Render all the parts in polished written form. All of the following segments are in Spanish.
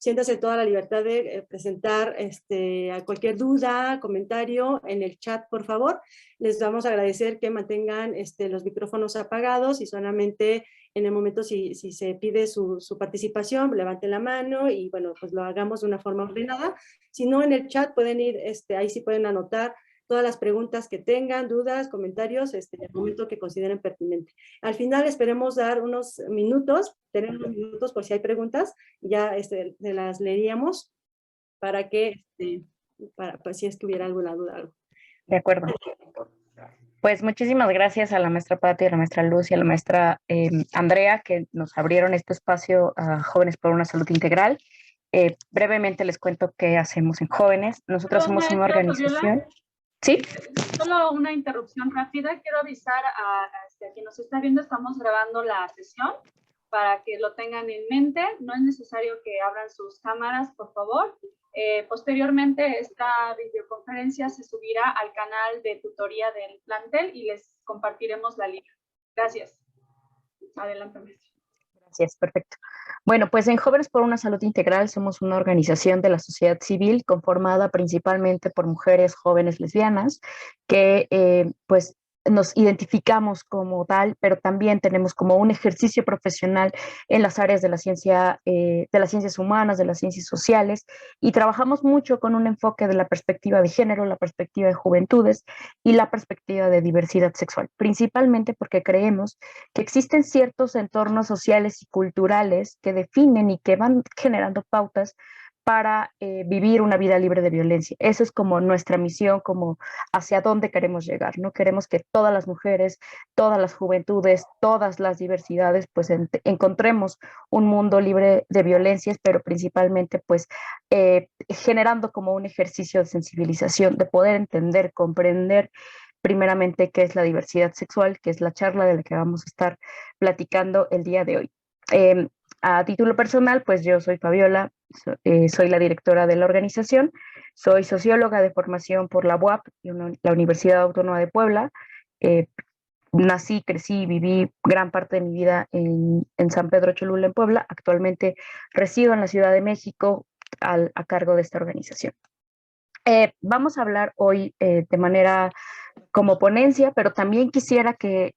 siéntase toda la libertad de presentar a cualquier duda, comentario en el chat, por favor. Les vamos a agradecer que mantengan los micrófonos apagados y solamente en el momento si se pide su participación, levanten la mano y bueno, pues lo hagamos de una forma ordenada. Si no, en el chat pueden ir, ahí sí pueden anotar todas las preguntas que tengan, dudas, comentarios, en el momento que consideren pertinente. Al final esperemos dar unos minutos, tener unos minutos por si hay preguntas, ya se las leeríamos para que, pues, si es que hubiera alguna duda. Algo. De acuerdo. Pues muchísimas gracias a la maestra Patti, a la maestra Luz y a la maestra Andrea, que nos abrieron este espacio a Jóvenes por una Salud Integral. Brevemente les cuento qué hacemos en Jóvenes. Nosotros somos una organización... ¿Sí? Solo una interrupción rápida. Quiero avisar a quien nos está viendo, estamos grabando la sesión para que lo tengan en mente. No es necesario que abran sus cámaras, por favor. Posteriormente, esta videoconferencia se subirá al canal de tutoría del plantel y les compartiremos la liga. Gracias. Adelante, maestra. Gracias, perfecto. Bueno, pues en Jóvenes por una Salud Integral somos una organización de la sociedad civil conformada principalmente por mujeres jóvenes lesbianas que pues nos identificamos como tal, pero también tenemos como un ejercicio profesional en las áreas de la ciencia, de las ciencias humanas, de las ciencias sociales, y trabajamos mucho con un enfoque de la perspectiva de género, la perspectiva de juventudes y la perspectiva de diversidad sexual, principalmente porque creemos que existen ciertos entornos sociales y culturales que definen y que van generando pautas para vivir una vida libre de violencia. Eso es como nuestra misión, como hacia dónde queremos llegar, ¿no? Queremos que todas las mujeres, todas las juventudes, todas las diversidades, pues encontremos un mundo libre de violencias, pero principalmente pues generando como un ejercicio de sensibilización, de poder entender, comprender primeramente qué es la diversidad sexual, que es la charla de la que vamos a estar platicando el día de hoy. A título personal, pues yo soy Fabiola, soy la directora de la organización, soy socióloga de formación por la UAP, la Universidad Autónoma de Puebla. Nací, crecí, viví gran parte de mi vida en San Pedro Cholula, en Puebla. Actualmente resido en la Ciudad de México a cargo de esta organización. Vamos a hablar hoy de manera como ponencia, pero también quisiera que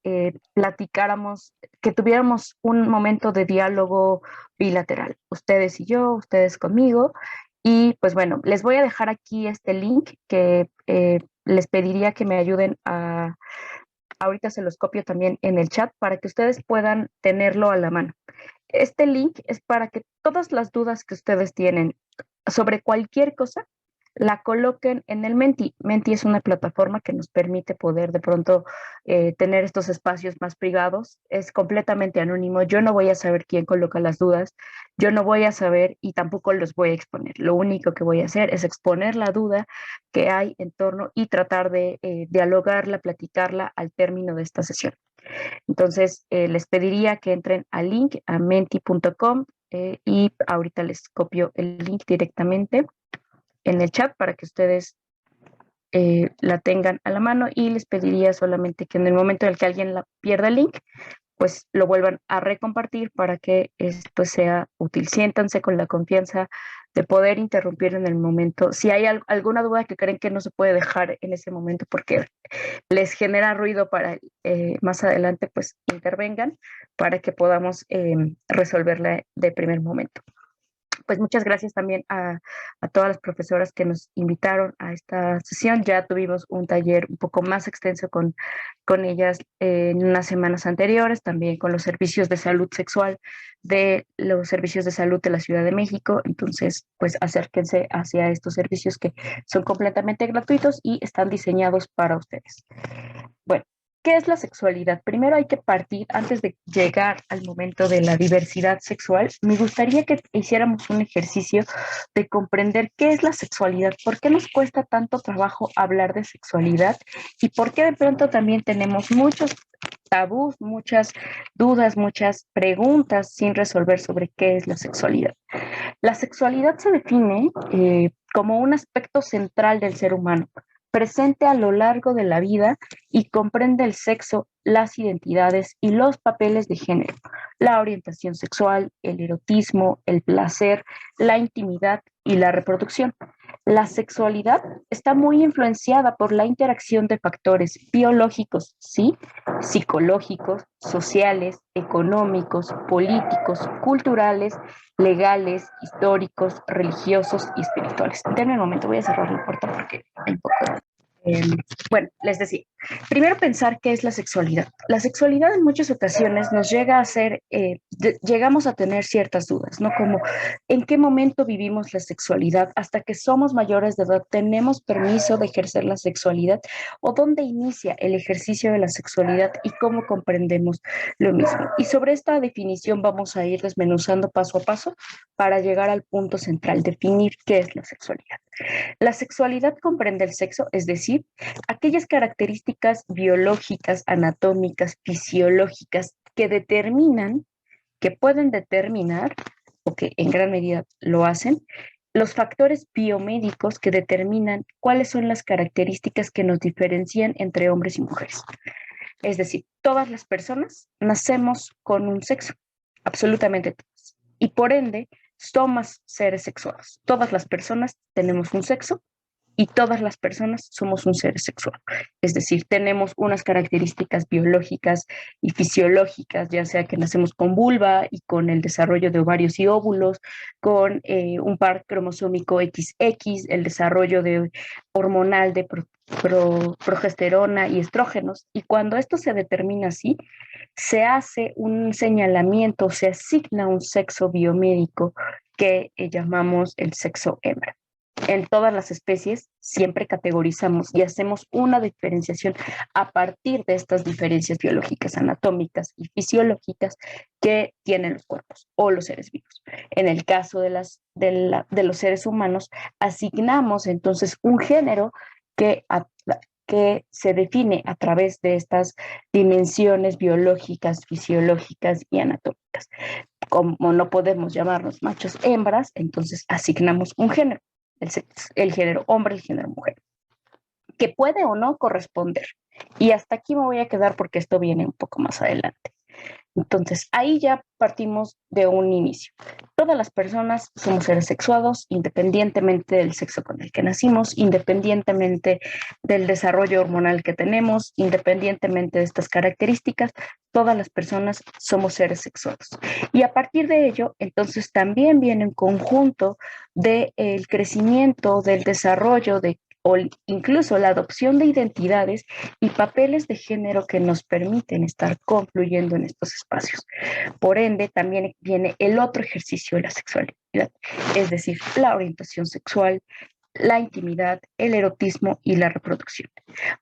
platicáramos, que tuviéramos un momento de diálogo bilateral, ustedes y yo, ustedes conmigo, y pues bueno, les voy a dejar aquí este link que les pediría que me ayuden ahorita se los copio también en el chat para que ustedes puedan tenerlo a la mano. Este link es para que todas las dudas que ustedes tienen sobre cualquier cosa, la coloquen en el Menti. Menti es una plataforma que nos permite poder de pronto tener estos espacios más privados. Es completamente anónimo. Yo no voy a saber quién coloca las dudas. Yo no voy a saber y tampoco los voy a exponer. Lo único que voy a hacer es exponer la duda que hay en torno y tratar de dialogarla, platicarla al término de esta sesión. Entonces, les pediría que entren al link, a menti.com, y ahorita les copio el link directamente en el chat para que ustedes la tengan a la mano, y les pediría solamente que en el momento en el que alguien pierda el link, pues lo vuelvan a recompartir para que esto sea útil. Siéntanse con la confianza de poder interrumpir en el momento. Si hay alguna duda que creen que no se puede dejar en ese momento porque les genera ruido para más adelante, pues intervengan para que podamos resolverla de primer momento. Pues muchas gracias también a todas las profesoras que nos invitaron a esta sesión. Ya tuvimos un taller un poco más extenso con ellas en unas semanas anteriores, también con los servicios de salud sexual de los servicios de salud de la Ciudad de México. Entonces, pues acérquense hacia estos servicios que son completamente gratuitos y están diseñados para ustedes. Bueno, ¿qué es la sexualidad? Primero hay que partir, antes de llegar al momento de la diversidad sexual, me gustaría que hiciéramos un ejercicio de comprender qué es la sexualidad, por qué nos cuesta tanto trabajo hablar de sexualidad y por qué de pronto también tenemos muchos tabús, muchas dudas, muchas preguntas sin resolver sobre qué es la sexualidad. La sexualidad se define como un aspecto central del ser humano, presente a lo largo de la vida y comprende el sexo, las identidades y los papeles de género, la orientación sexual, el erotismo, el placer, la intimidad y la reproducción. La sexualidad está muy influenciada por la interacción de factores biológicos, ¿sí? Psicológicos, sociales, económicos, políticos, culturales, legales, históricos, religiosos y espirituales. Denme un momento, voy a cerrar la puerta porque hay un poco de... Bueno, les decía, primero pensar qué es la sexualidad. La sexualidad en muchas ocasiones nos llega a ser, llegamos a tener ciertas dudas, ¿no? Como en qué momento vivimos la sexualidad, hasta que somos mayores de edad, tenemos permiso de ejercer la sexualidad, o dónde inicia el ejercicio de la sexualidad y cómo comprendemos lo mismo. Y sobre esta definición vamos a ir desmenuzando paso a paso para llegar al punto central, definir qué es la sexualidad. La sexualidad comprende el sexo, es decir, aquellas características biológicas, anatómicas, fisiológicas que determinan, que pueden determinar, o que en gran medida lo hacen, los factores biomédicos que determinan cuáles son las características que nos diferencian entre hombres y mujeres. Es decir, todas las personas nacemos con un sexo, absolutamente todas. Y por ende, somos seres sexuales. Todas las personas tenemos un sexo y todas las personas somos un ser sexual. Es decir, tenemos unas características biológicas y fisiológicas, ya sea que nacemos con vulva y con el desarrollo de ovarios y óvulos, con un par cromosómico XX, el desarrollo de hormonal de progesterona y estrógenos. Y cuando esto se determina así, se hace un señalamiento, se asigna un sexo biomédico que llamamos el sexo hembra. En todas las especies siempre categorizamos y hacemos una diferenciación a partir de estas diferencias biológicas, anatómicas y fisiológicas que tienen los cuerpos o los seres vivos. En el caso de los seres humanos, asignamos entonces un género que se define a través de estas dimensiones biológicas, fisiológicas y anatómicas. Como no podemos llamarnos machos hembras, entonces asignamos un género. El género hombre, el género mujer, que puede o no corresponder. Y hasta aquí me voy a quedar porque esto viene un poco más adelante. Entonces, ahí ya partimos de un inicio. Todas las personas somos seres sexuados, independientemente del sexo con el que nacimos, independientemente del desarrollo hormonal que tenemos, independientemente de estas características, todas las personas somos seres sexuados. Y a partir de ello, entonces también viene un conjunto del crecimiento, del desarrollo, o incluso la adopción de identidades y papeles de género que nos permiten estar confluyendo en estos espacios. Por ende, también viene el otro ejercicio de la sexualidad, es decir, la orientación sexual, la intimidad, el erotismo y la reproducción.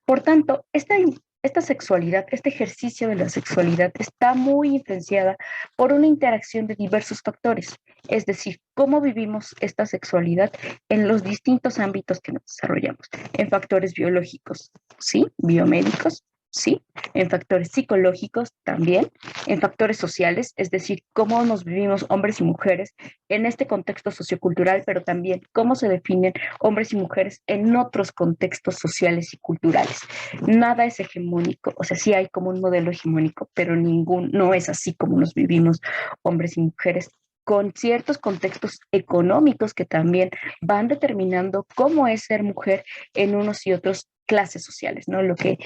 Por tanto, esta sexualidad, este ejercicio de la sexualidad está muy influenciada por una interacción de diversos factores, es decir, cómo vivimos esta sexualidad en los distintos ámbitos que nos desarrollamos, en factores biológicos, ¿sí? Biomédicos, ¿sí? En factores psicológicos también, en factores sociales, es decir, cómo nos vivimos hombres y mujeres en este contexto sociocultural, pero también cómo se definen hombres y mujeres en otros contextos sociales y culturales. Nada es hegemónico, o sea, sí hay como un modelo hegemónico, pero no es así como nos vivimos hombres y mujeres, con ciertos contextos económicos que también van determinando cómo es ser mujer en unos y otros clases sociales, ¿no? Lo que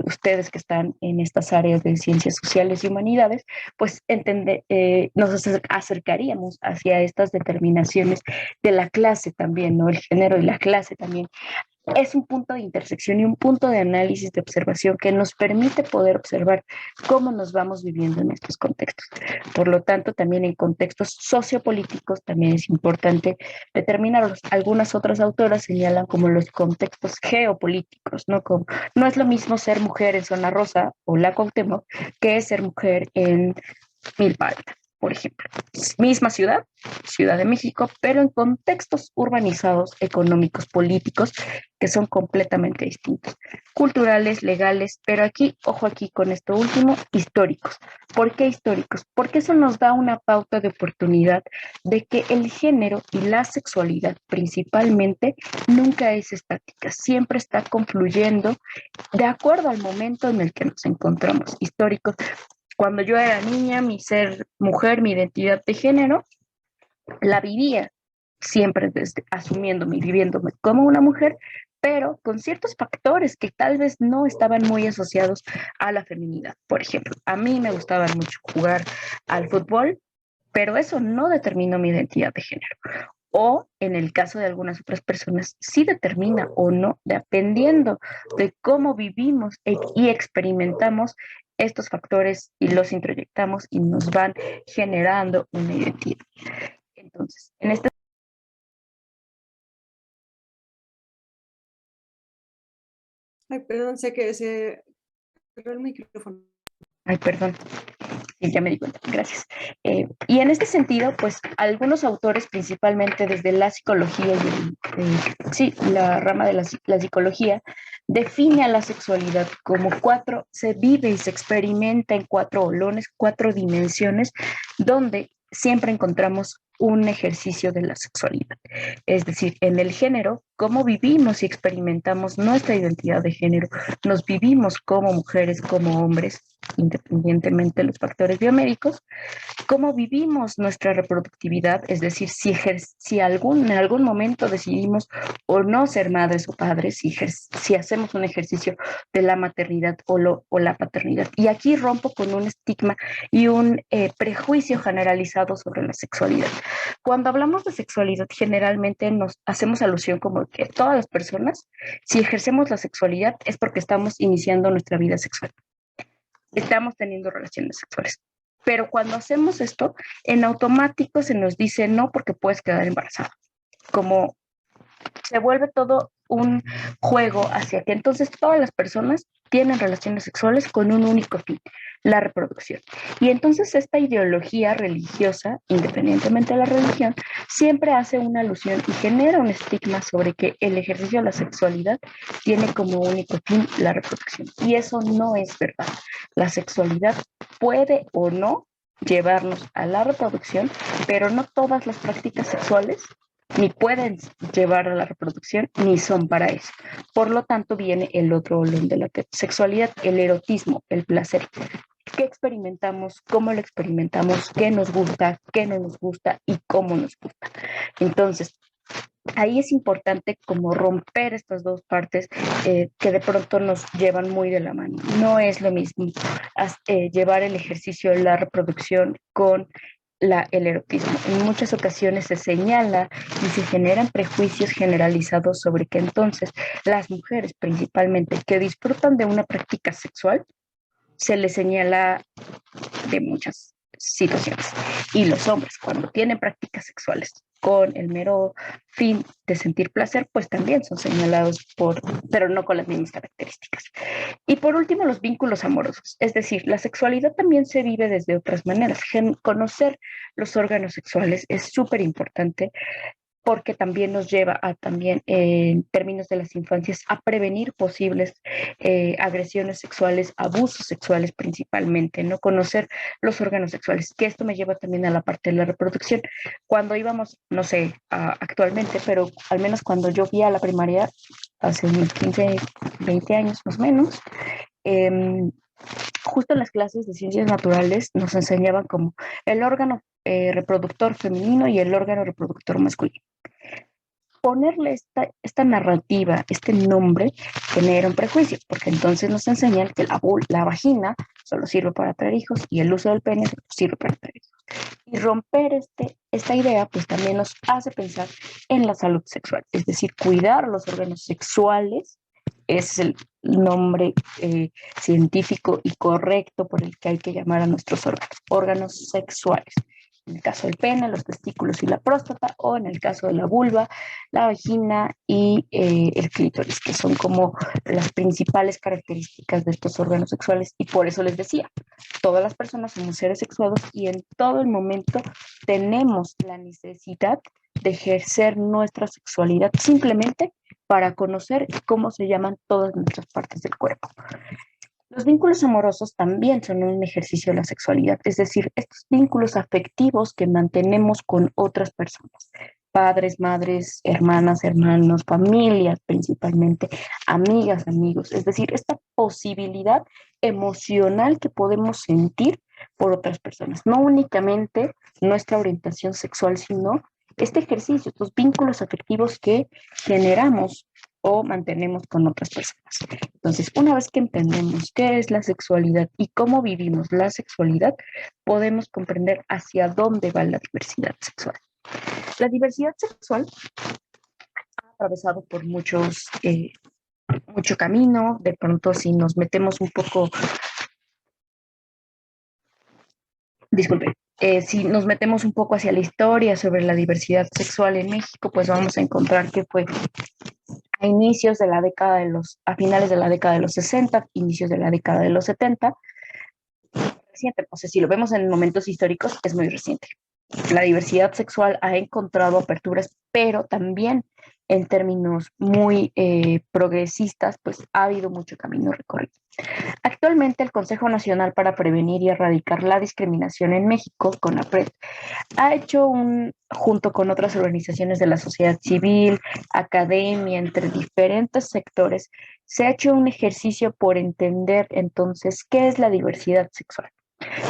ustedes que están en estas áreas de ciencias sociales y humanidades, pues nos acercaríamos hacia estas determinaciones de la clase también, ¿no? El género y la clase también. Es un punto de intersección y un punto de análisis, de observación que nos permite poder observar cómo nos vamos viviendo en estos contextos. Por lo tanto, también en contextos sociopolíticos también es importante determinarlos. Algunas otras autoras señalan como los contextos geopolíticos, ¿no? No es lo mismo ser mujer en Zona Rosa o La Cuauhtémoc que ser mujer en Milpa Alta, por ejemplo. Misma ciudad, Ciudad de México, pero en contextos urbanizados, económicos, políticos, que son completamente distintos. Culturales, legales, pero aquí, ojo aquí con esto último, históricos. ¿Por qué históricos? Porque eso nos da una pauta de oportunidad de que el género y la sexualidad principalmente nunca es estática, siempre está confluyendo de acuerdo al momento en el que nos encontramos. Históricos Cuando yo era niña, mi ser mujer, mi identidad de género, la vivía siempre asumiéndome y viviéndome como una mujer, pero con ciertos factores que tal vez no estaban muy asociados a la feminidad. Por ejemplo, a mí me gustaba mucho jugar al fútbol, pero eso no determinó mi identidad de género. O en el caso de algunas otras personas, sí determina o no, dependiendo de cómo vivimos y experimentamos estos factores y los introyectamos y nos van generando una identidad. Entonces, en este... Ay, perdón, sé que se cerró el micrófono. Ay, perdón. Sí, ya me di cuenta, gracias. Y en este sentido, pues algunos autores, principalmente desde la psicología sí, la rama de la psicología, define a la sexualidad como se vive y se experimenta en 4 olones, 4 dimensiones, donde siempre encontramos un ejercicio de la sexualidad. Es decir, en el género, cómo vivimos y experimentamos nuestra identidad de género, nos vivimos como mujeres, como hombres, independientemente de los factores biomédicos, cómo vivimos nuestra reproductividad, es decir, si en algún momento decidimos o no ser madres o padres, si hacemos un ejercicio de la maternidad o la paternidad. Y aquí rompo con un estigma y un prejuicio generalizado sobre la sexualidad. Cuando hablamos de sexualidad, generalmente nos hacemos alusión como que todas las personas, si ejercemos la sexualidad, es porque estamos iniciando nuestra vida sexual, estamos teniendo relaciones sexuales. Pero cuando hacemos esto, en automático se nos dice no porque puedes quedar embarazada. Como se vuelve todo un juego hacia que entonces todas las personas tienen relaciones sexuales con un único fin, la reproducción. Y entonces esta ideología religiosa, independientemente de la religión, siempre hace una alusión y genera un estigma sobre que el ejercicio de la sexualidad tiene como único fin la reproducción. Y eso no es verdad. La sexualidad puede o no llevarnos a la reproducción, pero no todas las prácticas sexuales ni pueden llevar a la reproducción, ni son para eso. Por lo tanto, viene el otro olón de la sexualidad, el erotismo, el placer. ¿Qué experimentamos? ¿Cómo lo experimentamos? ¿Qué nos gusta? ¿Qué no nos gusta? ¿Y cómo nos gusta? Entonces, ahí es importante como romper estas dos partes que de pronto nos llevan muy de la mano. No es lo mismo llevar el ejercicio de la reproducción con el erotismo. En muchas ocasiones se señala y se generan prejuicios generalizados sobre que entonces las mujeres principalmente que disfrutan de una práctica sexual se les señala de muchas situaciones. Y los hombres, cuando tienen prácticas sexuales con el mero fin de sentir placer, pues también son señalados pero no con las mismas características. Y por último, los vínculos amorosos. Es decir, la sexualidad también se vive desde otras maneras. Conocer los órganos sexuales es súper importante porque también nos lleva a también, en términos de las infancias, a prevenir posibles agresiones sexuales, abusos sexuales principalmente, no conocer los órganos sexuales, que esto me lleva también a la parte de la reproducción. Cuando íbamos, no sé, actualmente, pero al menos cuando yo fui a la primaria, hace unos 15, 20 años más o menos, justo en las clases de ciencias naturales nos enseñaban como el órgano reproductor femenino y el órgano reproductor masculino. Ponerle esta narrativa, este nombre, genera un prejuicio, porque entonces nos enseñan que la vagina solo sirve para traer hijos y el uso del pene sirve para traer hijos. Y romper esta idea, pues también nos hace pensar en la salud sexual, es decir, cuidar los órganos sexuales es el nombre científico y correcto por el que hay que llamar a nuestros órganos sexuales. En el caso del pene, los testículos y la próstata, o en el caso de la vulva, la vagina y el clítoris, que son como las principales características de estos órganos sexuales. Y por eso les decía, todas las personas somos seres sexuados y en todo el momento tenemos la necesidad de ejercer nuestra sexualidad simplemente para conocer cómo se llaman todas nuestras partes del cuerpo. Los vínculos amorosos también son un ejercicio de la sexualidad, es decir, estos vínculos afectivos que mantenemos con otras personas. padres, madres, hermanas, hermanos, familias principalmente, amigas, amigos. Es decir, esta posibilidad emocional que podemos sentir por otras personas. No únicamente nuestra orientación sexual, sino este ejercicio, estos vínculos afectivos que generamos o mantenemos con otras personas. Entonces, una vez que entendemos qué es la sexualidad y cómo vivimos la sexualidad, podemos comprender hacia dónde va la diversidad sexual. La diversidad sexual ha atravesado por mucho camino. De pronto, si nos metemos un poco, disculpe, si nos metemos un poco hacia la historia sobre la diversidad sexual en México, pues vamos a encontrar que fue a finales de la década de los 60, inicios de la década de los 70, reciente, o sea, si lo vemos en momentos históricos, es muy reciente. La diversidad sexual ha encontrado aperturas, pero también en términos muy progresistas, pues ha habido mucho camino recorrido. Actualmente, el Consejo Nacional para Prevenir y Erradicar la Discriminación en México, CONAPRED, ha hecho junto con otras organizaciones de la sociedad civil, academia, entre diferentes sectores, se ha hecho un ejercicio por entender entonces qué es la diversidad sexual.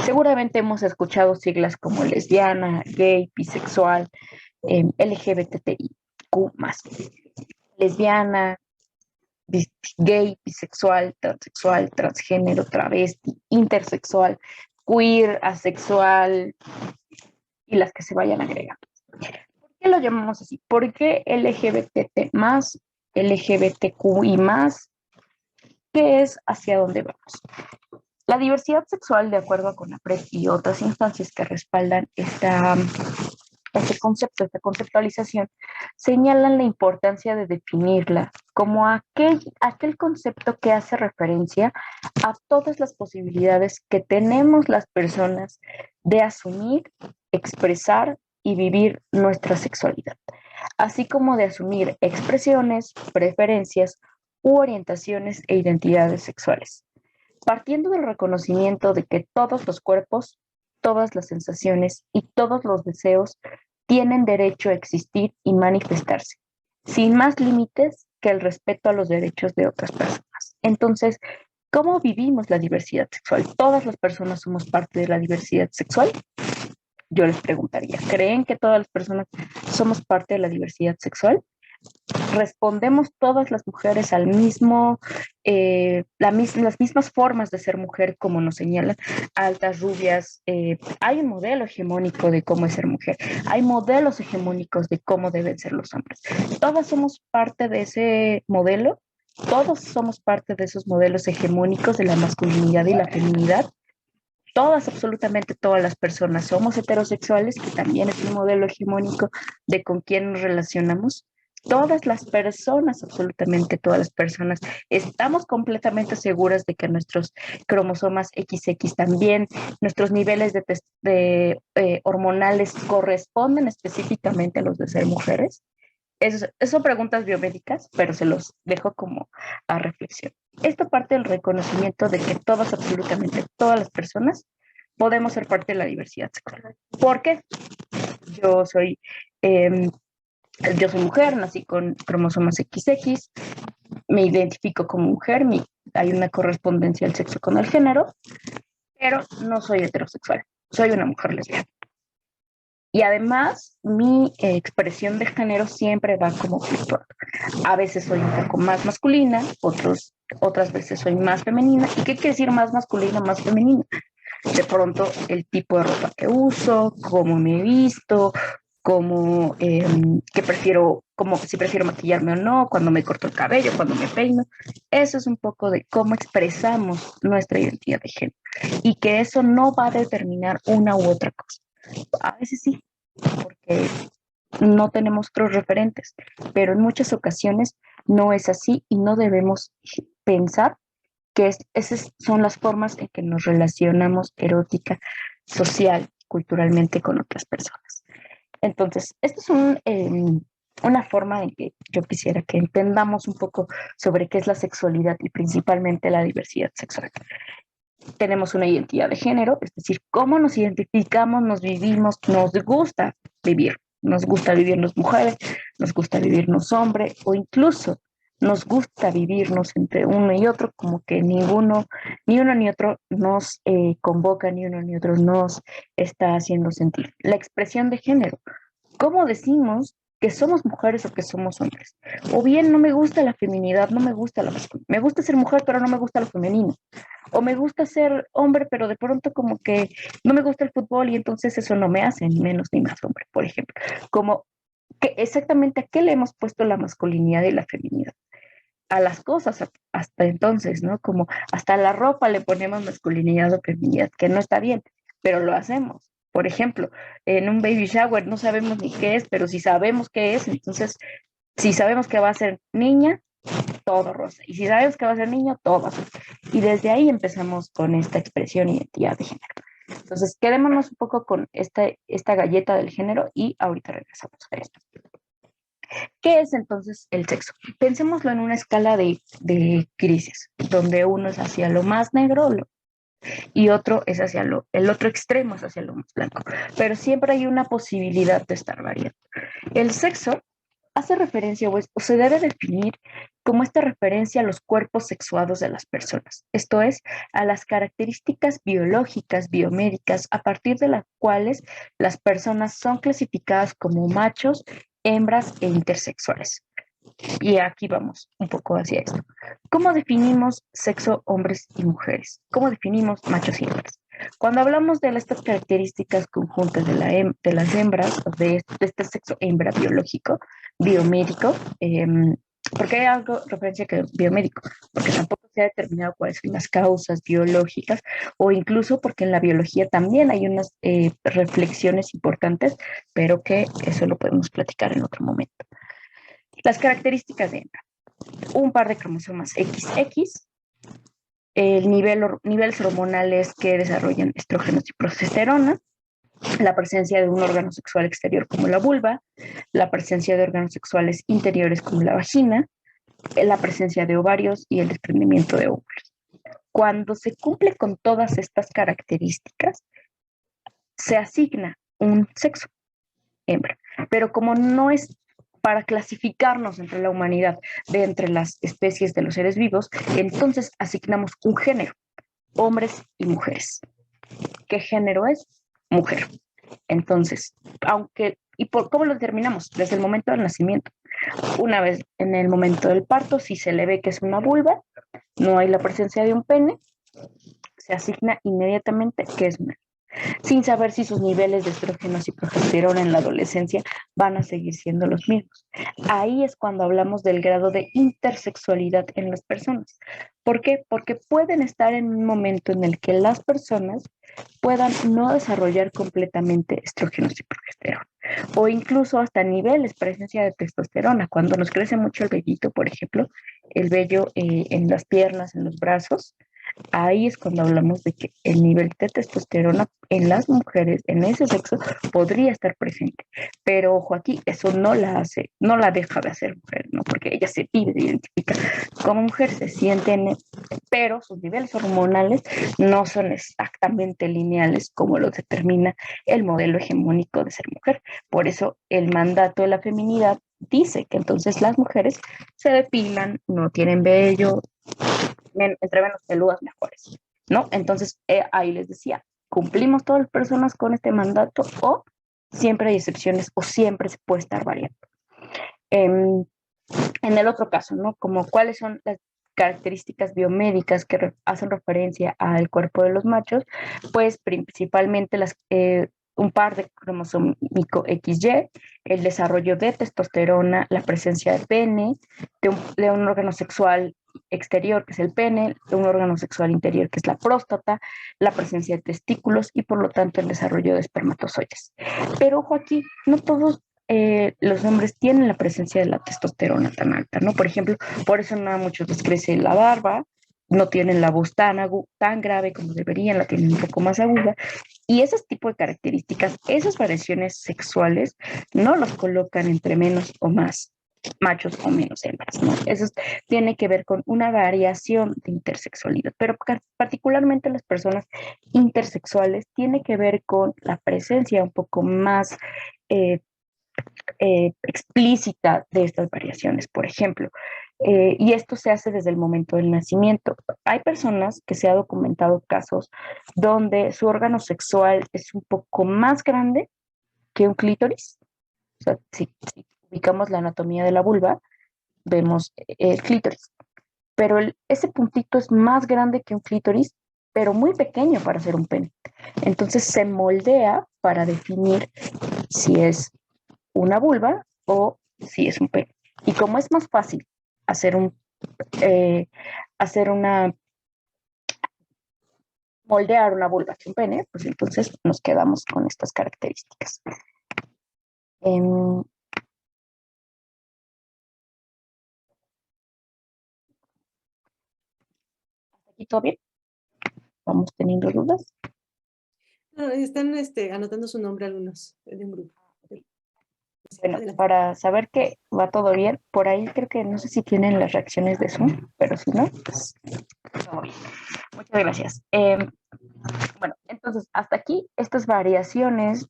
Seguramente hemos escuchado siglas como lesbiana, gay, bisexual, LGBTIQ+. Lesbiana, gay, bisexual, transexual, transgénero, travesti, intersexual, queer, asexual y las que se vayan agregando. ¿Por qué lo llamamos así? ¿Por qué LGBT+, LGBTQI+? ¿Qué es hacia dónde vamos? La diversidad sexual, de acuerdo a CONAPRED y otras instancias que respaldan este concepto, esta conceptualización, señalan la importancia de definirla como aquel concepto que hace referencia a todas las posibilidades que tenemos las personas de asumir, expresar y vivir nuestra sexualidad, así como de asumir expresiones, preferencias u orientaciones e identidades sexuales, partiendo del reconocimiento de que todos los cuerpos, todas las sensaciones y todos los deseos tienen derecho a existir y manifestarse, sin más límites que el respeto a los derechos de otras personas. Entonces, ¿cómo vivimos la diversidad sexual? ¿Todas las personas somos parte de la diversidad sexual? Yo les preguntaría, ¿creen que todas las personas somos parte de la diversidad sexual? ¿Respondemos todas las mujeres al las mismas formas de ser mujer como nos señalan? Altas, rubias, hay un modelo hegemónico de cómo es ser mujer, hay modelos hegemónicos de cómo deben ser los hombres. ¿Todas somos parte de ese modelo? ¿Todos somos parte de esos modelos hegemónicos de la masculinidad y la feminidad? Todas, absolutamente todas las personas somos heterosexuales, que también es un modelo hegemónico de con quién nos relacionamos. Todas las personas, absolutamente todas las personas, estamos completamente seguras de que nuestros cromosomas XX también, nuestros niveles hormonales corresponden específicamente a los de ser mujeres. Eso son preguntas biomédicas, pero se los dejo como a reflexión. Esta parte del reconocimiento de que todas, absolutamente todas las personas, podemos ser parte de la diversidad sexual. ¿Por qué? Yo soy mujer, nací con cromosomas XX, me identifico como mujer, hay una correspondencia al sexo con el género, pero no soy heterosexual, soy una mujer lesbiana. Y además, mi expresión de género siempre va como fluctuando. A veces soy un poco más masculina, otras veces soy más femenina. ¿Y qué quiere decir más masculina, más femenina? De pronto, el tipo de ropa que uso, cómo me he visto, si prefiero maquillarme o no, cuando me corto el cabello, cuando me peino. Eso es un poco de cómo expresamos nuestra identidad de género. Y que eso no va a determinar una u otra cosa. A veces sí, porque no tenemos otros referentes, pero en muchas ocasiones no es así y no debemos pensar que esas son las formas en que nos relacionamos erótica, social, culturalmente con otras personas. Entonces, esto es una forma en que yo quisiera que entendamos un poco sobre qué es la sexualidad y principalmente la diversidad sexual. Tenemos una identidad de género, es decir, cómo nos identificamos, nos vivimos, nos gusta vivir Nos gusta vivirnos mujeres, nos gusta vivirnos hombre, o incluso nos gusta vivirnos entre uno y otro, como que ni uno ni otro nos convoca, ni uno ni otro nos está haciendo sentir. La expresión de género. ¿Cómo decimos que somos mujeres o que somos hombres? O bien no me gusta la feminidad, no me gusta la masculinidad. Me gusta ser mujer, pero no me gusta lo femenino. O me gusta ser hombre, pero de pronto como que no me gusta el fútbol y entonces eso no me hace ni menos ni más hombre, por ejemplo. Como que exactamente a qué le hemos puesto la masculinidad y la feminidad. A las cosas hasta entonces, ¿no? Como hasta a la ropa le ponemos masculinidad o feminidad, que no está bien, pero lo hacemos. Por ejemplo, en un baby shower no sabemos ni qué es, pero si sabemos qué es, entonces, si sabemos que va a ser niña, todo rosa. Y si sabemos que va a ser niño, todo azul. Y desde ahí empezamos con esta expresión identidad de género. Entonces, quedémonos un poco con esta galleta del género y ahorita regresamos a esto. ¿Qué es entonces el sexo? Pensémoslo en una escala de crisis, donde uno es hacia lo más negro y otro es hacia el otro extremo es hacia lo más blanco. Pero siempre hay una posibilidad de estar variando. El sexo hace referencia o se debe definir como esta referencia a los cuerpos sexuados de las personas, esto es, a las características biológicas, biomédicas, a partir de las cuales las personas son clasificadas como machos, hembras e intersexuales. Y aquí vamos un poco hacia esto. ¿Cómo definimos sexo, hombres y mujeres? ¿Cómo definimos machos y hembras? Cuando hablamos de estas características conjuntas de las hembras, de este sexo hembra biológico, biomédico, porque hay algo referencia que biomédico, porque tampoco se ha determinado cuáles son las causas biológicas, o incluso porque en la biología también hay unas reflexiones importantes, pero que eso lo podemos platicar en otro momento. Las características de hembra. Un par de cromosomas XX, niveles hormonales que desarrollan estrógenos y progesterona, la presencia de un órgano sexual exterior como la vulva, la presencia de órganos sexuales interiores como la vagina, la presencia de ovarios y el desprendimiento de óvulos. Cuando se cumple con todas estas características, se asigna un sexo, hembra. Pero como no es para clasificarnos entre la humanidad de entre las especies de los seres vivos, entonces asignamos un género, hombres y mujeres. ¿Qué género es? Mujer. Entonces, ¿cómo lo determinamos? Desde el momento del nacimiento. Una vez en el momento del parto, si se le ve que es una vulva, no hay la presencia de un pene, se asigna inmediatamente que es una, sin saber si sus niveles de estrógenos y progesterona en la adolescencia van a seguir siendo los mismos. Ahí es cuando hablamos del grado de intersexualidad en las personas. ¿Por qué? Porque pueden estar en un momento en el que las personas puedan no desarrollar completamente estrógenos y progesterona, o incluso hasta niveles, presencia de testosterona. Cuando nos crece mucho el vellito, por ejemplo, el vello en las piernas, en los brazos, ahí es cuando hablamos de que el nivel de testosterona en las mujeres, en ese sexo, podría estar presente. Pero ojo aquí, eso no la deja de hacer mujer, ¿no? Porque ella se vive, se identifica como mujer, se siente, pero sus niveles hormonales no son exactamente lineales como lo determina el modelo hegemónico de ser mujer. Por eso el mandato de la feminidad dice que entonces las mujeres se depilan, no tienen vello, entre menos peludas mejores, ¿no? Entonces, ahí les decía, ¿cumplimos todas las personas con este mandato o siempre hay excepciones o siempre se puede estar variando? En el otro caso, ¿no? Como cuáles son las características biomédicas que hacen referencia al cuerpo de los machos, pues principalmente un par de cromosómico XY, el desarrollo de testosterona, la presencia de pene, de un órgano sexual exterior, que es el pene, de un órgano sexual interior, que es la próstata, la presencia de testículos y por lo tanto el desarrollo de espermatozoides. Pero ojo aquí, no todos los hombres tienen la presencia de la testosterona tan alta, ¿no? Por ejemplo, por eso no a muchos les crece la barba, no tienen la voz tan grave como deberían, la tienen un poco más aguda. Y ese tipo de características, esas variaciones sexuales, no los colocan entre menos o más machos o menos hembras, ¿no? Eso tiene que ver con una variación de intersexualidad, pero particularmente las personas intersexuales tiene que ver con la presencia un poco más explícita de estas variaciones, por ejemplo. Y esto se hace desde el momento del nacimiento. Hay personas que se ha documentado casos donde su órgano sexual es un poco más grande que un clítoris. O sea, si ubicamos la anatomía de la vulva, vemos el clítoris. Pero ese puntito es más grande que un clítoris, pero muy pequeño para ser un pene. Entonces se moldea para definir si es una vulva o si es un pene. Y como es más fácil hacer hacer moldear una vulva que un pene, pues entonces nos quedamos con estas características. ¿Aquí todo bien? ¿Vamos teniendo dudas? No, están anotando su nombre algunos de un grupo. Bueno, Adelante. para saber que va todo bien, por ahí creo que no sé si tienen las reacciones de Zoom, pero si no, pues todo bien. Muchas gracias. Bueno, entonces, hasta aquí estas variaciones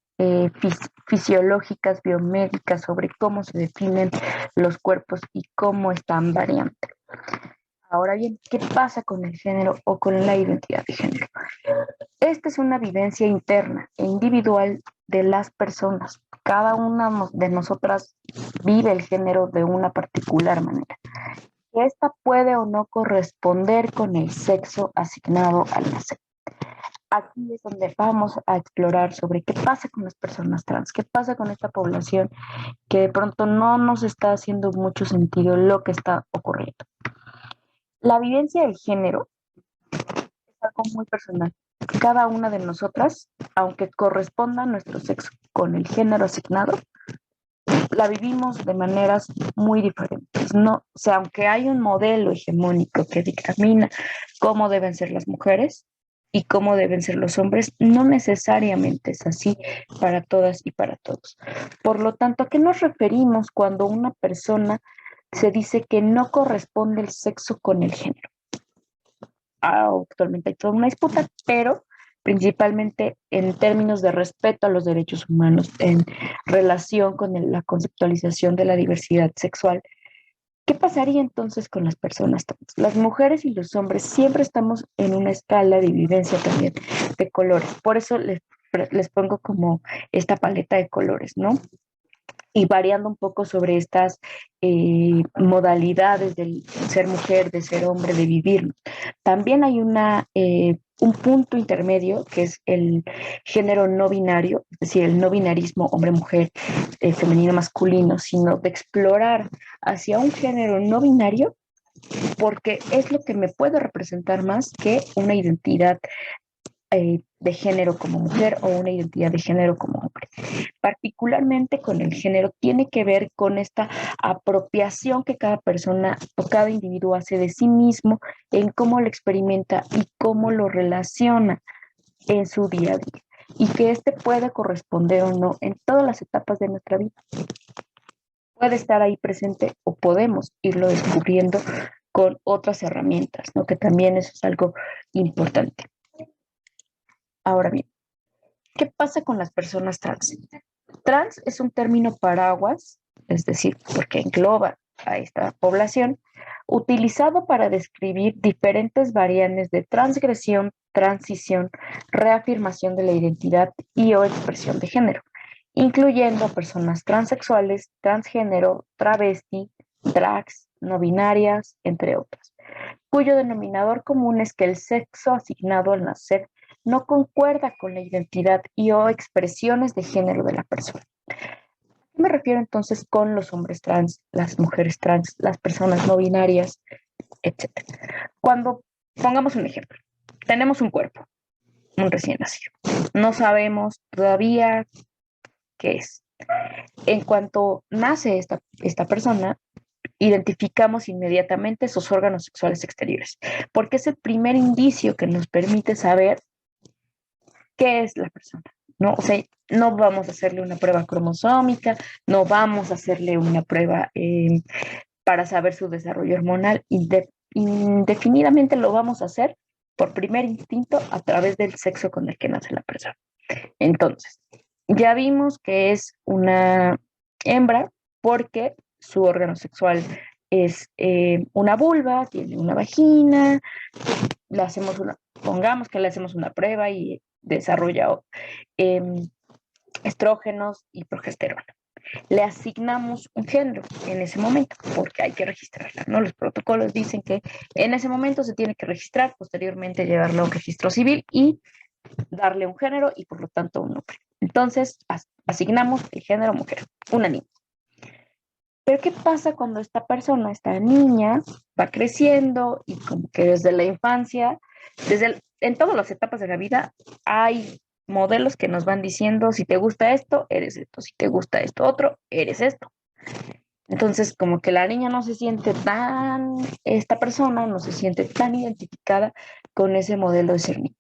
fisiológicas, biomédicas, sobre cómo se definen los cuerpos y cómo están variando. Ahora bien, ¿qué pasa con el género o con la identidad de género? Esta es una vivencia interna e individual de las personas. Cada una de nosotras vive el género de una particular manera. Esta puede o no corresponder con el sexo asignado al nacer. Aquí es donde vamos a explorar sobre qué pasa con las personas trans, qué pasa con esta población que de pronto no nos está haciendo mucho sentido lo que está ocurriendo. La vivencia del género es algo muy personal. Cada una de nosotras, aunque corresponda a nuestro sexo con el género asignado, la vivimos de maneras muy diferentes. No, o sea, aunque hay un modelo hegemónico que dictamina cómo deben ser las mujeres y cómo deben ser los hombres, no necesariamente es así para todas y para todos. Por lo tanto, ¿a qué nos referimos cuando una persona se dice que no corresponde el sexo con el género? Actualmente hay toda una disputa, pero principalmente en términos de respeto a los derechos humanos, en relación con la conceptualización de la diversidad sexual. ¿Qué pasaría entonces con las personas trans? Las mujeres y los hombres siempre estamos en una escala de vivencia también de colores. Por eso les pongo como esta paleta de colores, ¿no? Y variando un poco sobre estas modalidades del ser mujer, de ser hombre, de vivir. También hay un punto intermedio que es el género no binario, es decir, el no binarismo hombre-mujer, femenino-masculino, sino de explorar hacia un género no binario porque es lo que me puede representar más que una identidad de género como mujer o una identidad de género como hombre. Particularmente con el género tiene que ver con esta apropiación que cada persona o cada individuo hace de sí mismo en cómo lo experimenta y cómo lo relaciona en su día a día y que este puede corresponder o no en todas las etapas de nuestra vida. Puede estar ahí presente o podemos irlo descubriendo con otras herramientas, ¿no? Que también eso es algo importante. Ahora bien, ¿qué pasa con las personas trans? Trans es un término paraguas, es decir, porque engloba a esta población, utilizado para describir diferentes variantes de transgresión, transición, reafirmación de la identidad y o expresión de género, incluyendo personas transexuales, transgénero, travesti, drags, no binarias, entre otras, cuyo denominador común es que el sexo asignado al nacer no concuerda con la identidad y o expresiones de género de la persona. ¿A qué me refiero entonces con los hombres trans, las mujeres trans, las personas no binarias, etcétera? Cuando, pongamos un ejemplo, tenemos un cuerpo, un recién nacido, no sabemos todavía qué es. En cuanto nace esta persona, identificamos inmediatamente sus órganos sexuales exteriores, porque es el primer indicio que nos permite saber qué es la persona, ¿no? O sea, no vamos a hacerle una prueba cromosómica, no vamos a hacerle una prueba para saber su desarrollo hormonal, indefinidamente lo vamos a hacer por primer instinto a través del sexo con el que nace la persona. Entonces, ya vimos que es una hembra porque su órgano sexual es una vulva, tiene una vagina, pongamos que le hacemos una prueba y desarrolla estrógenos y progesterona. Le asignamos un género en ese momento, porque hay que registrarla, ¿no? Los protocolos dicen que en ese momento se tiene que registrar, posteriormente llevarlo a un registro civil y darle un género y por lo tanto un nombre. Entonces, asignamos el género mujer, una niña. Pero ¿qué pasa cuando esta persona, esta niña, va creciendo y como que desde la infancia, en todas las etapas de la vida, hay modelos que nos van diciendo, si te gusta esto, eres esto, si te gusta esto otro, eres esto. Entonces, como que la niña no se siente esta persona no se siente tan identificada con ese modelo de ser niña.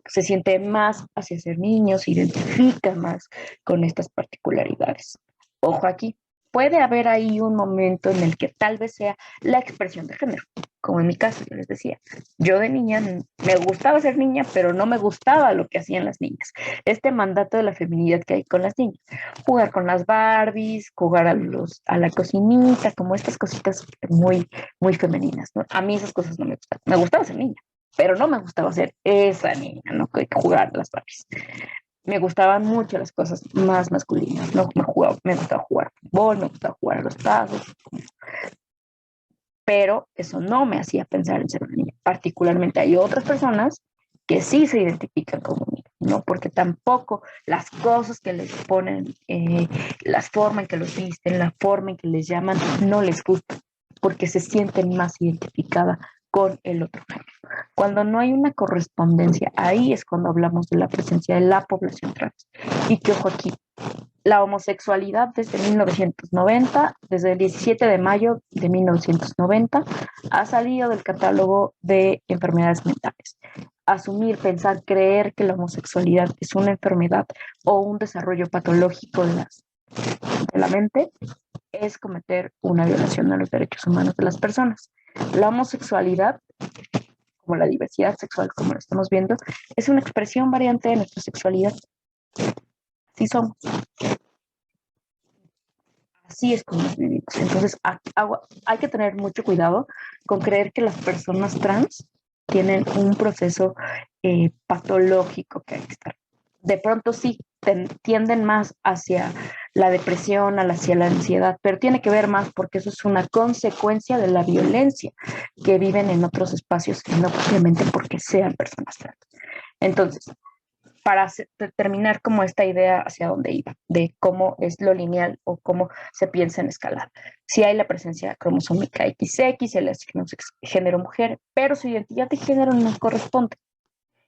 Se siente más hacia ser niño, se identifica más con estas particularidades. Ojo aquí, puede haber ahí un momento en el que tal vez sea la expresión de género, como en mi caso, yo les decía, yo de niña me gustaba ser niña, pero no me gustaba lo que hacían las niñas. Este mandato de la feminidad que hay con las niñas, jugar con las Barbies, jugar a la cocinita, como estas cositas muy, muy femeninas, ¿no? A mí esas cosas no me gustaban, me gustaba ser niña, pero no me gustaba ser esa niña, ¿no? Que jugar a las Barbies. Me gustaban mucho las cosas más masculinas, ¿no? Me gustaba jugar fútbol, me gustaba jugar a los tazos, pero eso no me hacía pensar en ser una niña. Particularmente hay otras personas que sí se identifican como niñas, ¿no? Porque tampoco las cosas que les ponen, la forma en que los visten, la forma en que les llaman, no les gusta, porque se sienten más identificadas con el otro género. Cuando no hay una correspondencia, ahí es cuando hablamos de la presencia de la población trans. Y que ojo aquí, la homosexualidad desde 1990, desde el 17 de mayo de 1990, ha salido del catálogo de enfermedades mentales. Asumir, pensar, creer que la homosexualidad es una enfermedad o un desarrollo patológico de la mente es cometer una violación a los derechos humanos de las personas. La homosexualidad, como la diversidad sexual, como lo estamos viendo, es una expresión variante de nuestra sexualidad. Así somos. Así es como nos vivimos. Entonces, hay que tener mucho cuidado con creer que las personas trans tienen un proceso patológico que hay que estar. De pronto sí, tienden más hacia la depresión, hacia la ansiedad, pero tiene que ver más porque eso es una consecuencia de la violencia que viven en otros espacios y no propiamente porque sean personas trans. Entonces, para terminar como esta idea hacia dónde iba, de cómo es lo lineal o cómo se piensa en escalada. Si hay la presencia cromosómica XX, se le asigna un género mujer, pero su identidad de género no corresponde.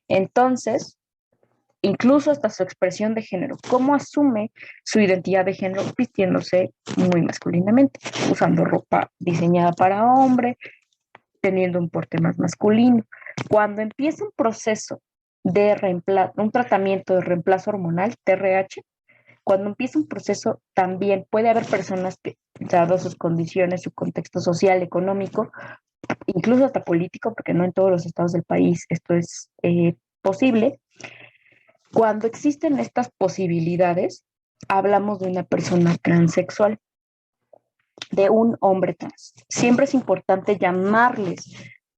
Entonces, incluso hasta su expresión de género, cómo asume su identidad de género vistiéndose muy masculinamente, usando ropa diseñada para hombre, teniendo un porte más masculino. Cuando empieza un proceso de un tratamiento de reemplazo hormonal, TRH, cuando empieza un proceso también puede haber personas que, dado sus condiciones, su contexto social, económico, incluso hasta político, porque no en todos los estados del país esto es posible. Cuando existen estas posibilidades, hablamos de una persona transexual, de un hombre trans. Siempre es importante llamarles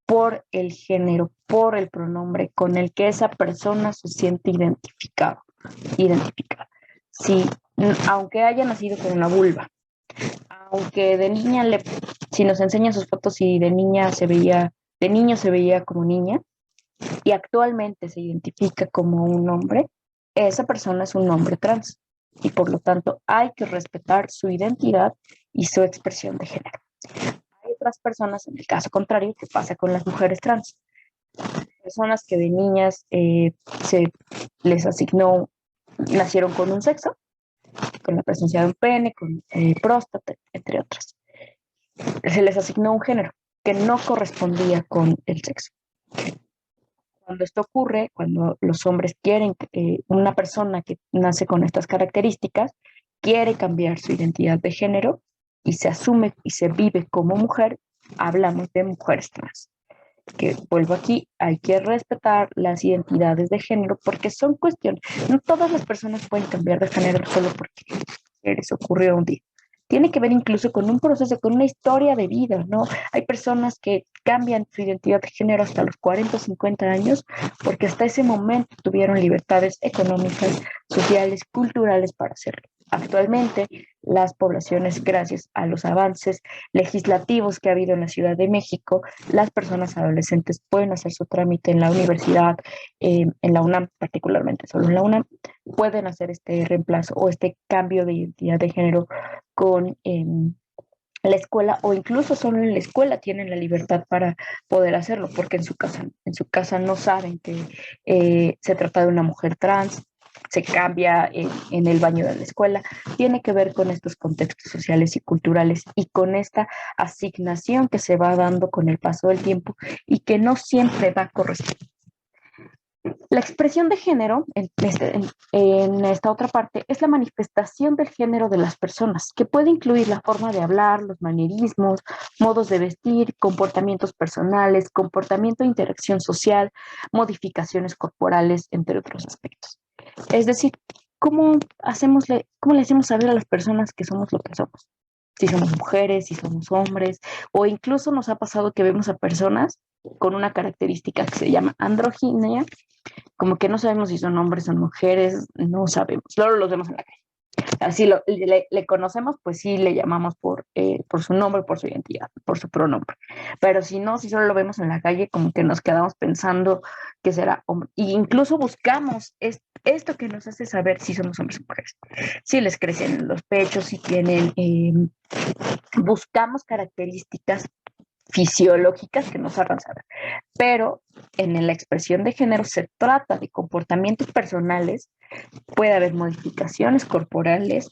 por el género, por el pronombre con el que esa persona se siente identificada. Si, aunque haya nacido con una vulva, aunque de niña, si nos enseñan sus fotos y de niño se veía como niña, y actualmente se identifica como un hombre, esa persona es un hombre trans. Y por lo tanto hay que respetar su identidad y su expresión de género. Hay otras personas, en el caso contrario, que pasa con las mujeres trans. Personas que de niñas se les asignó, nacieron con un sexo, con la presencia de un pene, con próstata, entre otras. Se les asignó un género que no correspondía con el sexo. Cuando esto ocurre, cuando los hombres quieren, una persona que nace con estas características, quiere cambiar su identidad de género y se asume y se vive como mujer, hablamos de mujeres trans. Que vuelvo aquí, hay que respetar las identidades de género porque son cuestiones, no todas las personas pueden cambiar de género solo porque mujeres ocurrió un día. Tiene que ver incluso con un proceso, con una historia de vida, ¿no? Hay personas que cambian su identidad de género hasta los 40 o 50 años porque hasta ese momento tuvieron libertades económicas, sociales, culturales para hacerlo. Actualmente, las poblaciones, gracias a los avances legislativos que ha habido en la Ciudad de México, las personas adolescentes pueden hacer su trámite en la universidad, en la UNAM particularmente, solo en la UNAM, pueden hacer este reemplazo o este cambio de identidad de género con la escuela, o incluso solo en la escuela tienen la libertad para poder hacerlo, porque en su casa no saben que se trata de una mujer trans, se cambia en el baño de la escuela. Tiene que ver con estos contextos sociales y culturales y con esta asignación que se va dando con el paso del tiempo y que no siempre va a corresponder. La expresión de género, en esta otra parte, es la manifestación del género de las personas, que puede incluir la forma de hablar, los manierismos, modos de vestir, comportamientos personales, comportamiento de interacción social, modificaciones corporales, entre otros aspectos. Es decir, ¿cómo le hacemos saber a las personas que somos lo que somos? Si somos mujeres, si somos hombres, o incluso nos ha pasado que vemos a personas con una característica que se llama androginia, como que no sabemos si son hombres o mujeres, no sabemos, solo los vemos en la calle. Así le conocemos, pues sí le llamamos por su nombre, por su identidad, por su pronombre. Pero si no, si solo lo vemos en la calle, como que nos quedamos pensando que será hombre. E incluso buscamos esto que nos hace saber si somos hombres o mujeres. Si les crecen los pechos, si tienen, buscamos características fisiológicas que nos hagan saber. Pero en la expresión de género se trata de comportamientos personales, puede haber modificaciones corporales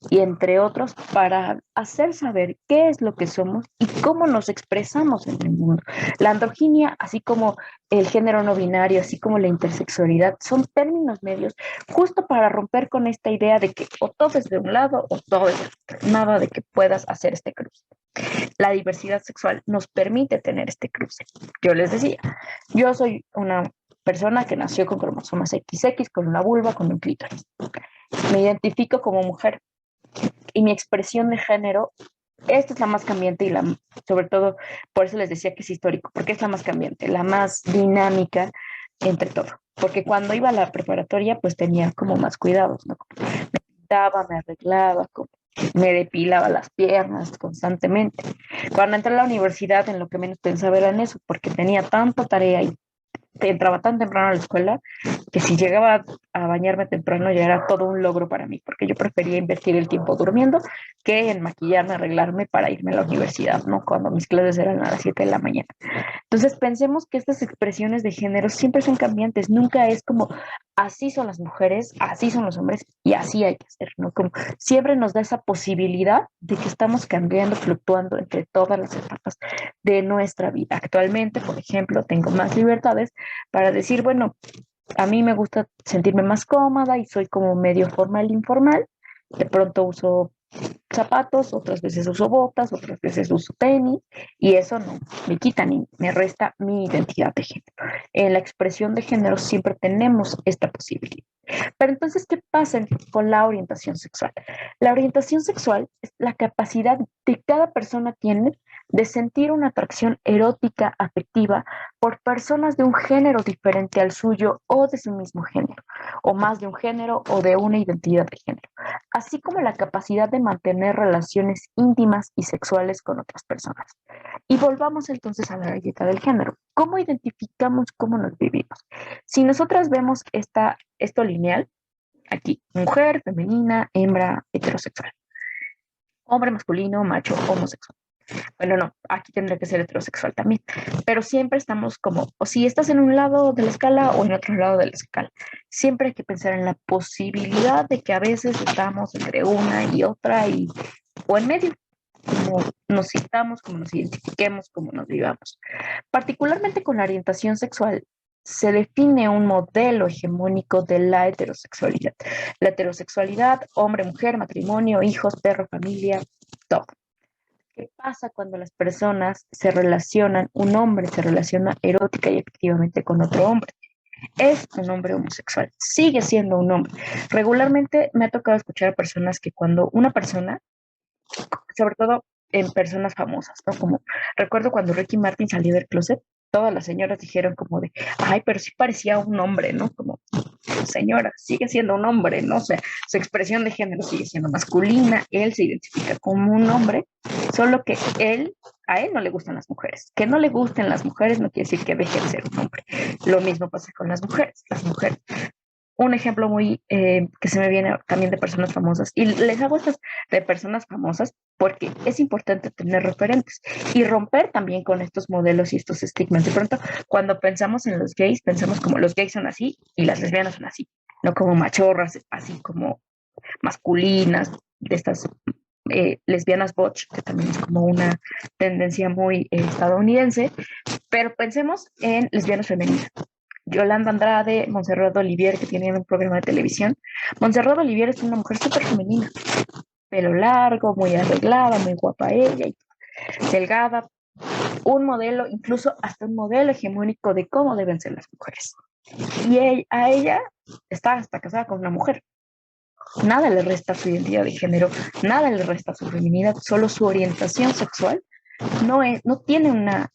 y entre otros para hacer saber qué es lo que somos y cómo nos expresamos en el mundo. La androginia, así como el género no binario, así como la intersexualidad, son términos medios justo para romper con esta idea de que o todo es de un lado o todo es de otro, nada de que puedas hacer este cruce. La diversidad sexual nos permite tener este cruce. Yo les decía, yo soy una persona que nació con cromosomas XX, con una vulva, con un clítoris. Me identifico como mujer y mi expresión de género, esta es la más cambiante y sobre todo, por eso les decía que es histórico, porque es la más cambiante, la más dinámica entre todo. Porque cuando iba a la preparatoria, pues tenía como más cuidados, ¿no? Me pintaba, me arreglaba, me depilaba las piernas constantemente. Cuando entré a la universidad, en lo que menos pensaba era en eso, porque tenía tanta tarea y entraba tan temprano a la escuela que si llegaba a bañarme temprano ya era todo un logro para mí, porque yo prefería invertir el tiempo durmiendo que en maquillarme, arreglarme para irme a la universidad, ¿no? Cuando mis clases eran a las 7 de la mañana. Entonces pensemos que estas expresiones de género siempre son cambiantes, nunca es como así son las mujeres, así son los hombres y así hay que hacer, ¿no? Como siempre nos da esa posibilidad de que estamos cambiando, fluctuando entre todas las etapas de nuestra vida. Actualmente, por ejemplo, tengo más libertades para decir, bueno, a mí me gusta sentirme más cómoda y soy como medio formal, informal. De pronto uso zapatos, otras veces uso botas, otras veces uso tenis, y eso no me quita ni me resta mi identidad de género. En la expresión de género siempre tenemos esta posibilidad. Pero entonces, ¿qué pasa con la orientación sexual? La orientación sexual es la capacidad que cada persona tiene de sentir una atracción erótica, afectiva, por personas de un género diferente al suyo o de su mismo género, o más de un género o de una identidad de género, así como la capacidad de mantener relaciones íntimas y sexuales con otras personas. Y volvamos entonces a la galleta del género. ¿Cómo identificamos cómo nos vivimos? Si nosotras vemos esto lineal, aquí, mujer, femenina, hembra, heterosexual, hombre, masculino, macho, homosexual. Bueno, no, aquí tendría que ser heterosexual también, pero siempre estamos como, o si estás en un lado de la escala o en otro lado de la escala. Siempre hay que pensar en la posibilidad de que a veces estamos entre una y otra o en medio, como nos sintamos, como nos identifiquemos, como nos vivamos. Particularmente con la orientación sexual, se define un modelo hegemónico de la heterosexualidad. La heterosexualidad, hombre, mujer, matrimonio, hijos, perro, familia, todo. ¿Qué pasa cuando las personas se relacionan, un hombre se relaciona erótica y efectivamente con otro hombre? es un hombre homosexual, sigue siendo un hombre. Regularmente me ha tocado escuchar a personas que cuando una persona, sobre todo en personas famosas, ¿no? Como recuerdo cuando Ricky Martin salió del closet, todas las señoras dijeron como de, ay, pero sí parecía un hombre, ¿no? Como, señora, sigue siendo un hombre, ¿no? O sea, su expresión de género sigue siendo masculina, él se identifica como un hombre, solo que a él no le gustan las mujeres. Que no le gusten las mujeres no quiere decir que deje de ser un hombre. Lo mismo pasa con las mujeres. Las mujeres, un ejemplo muy que se me viene también de personas famosas. Y les hago estas de personas famosas porque es importante tener referentes y romper también con estos modelos y estos estigmas. De pronto, cuando pensamos en los gays, pensamos como los gays son así y las lesbianas son así, no como machorras, así como masculinas, de estas lesbianas butch, que también es como una tendencia muy estadounidense, pero pensemos en lesbianas femeninas. Yolanda Andrade, Montserrat Olivier, que tienen un programa de televisión. Montserrat Olivier es una mujer súper femenina, pelo largo, muy arreglada, muy guapa ella, y delgada, un modelo, incluso hasta un modelo hegemónico de cómo deben ser las mujeres. Y a ella está hasta casada con una mujer. Nada le resta su identidad de género, nada le resta su feminidad, solo su orientación sexual no tiene una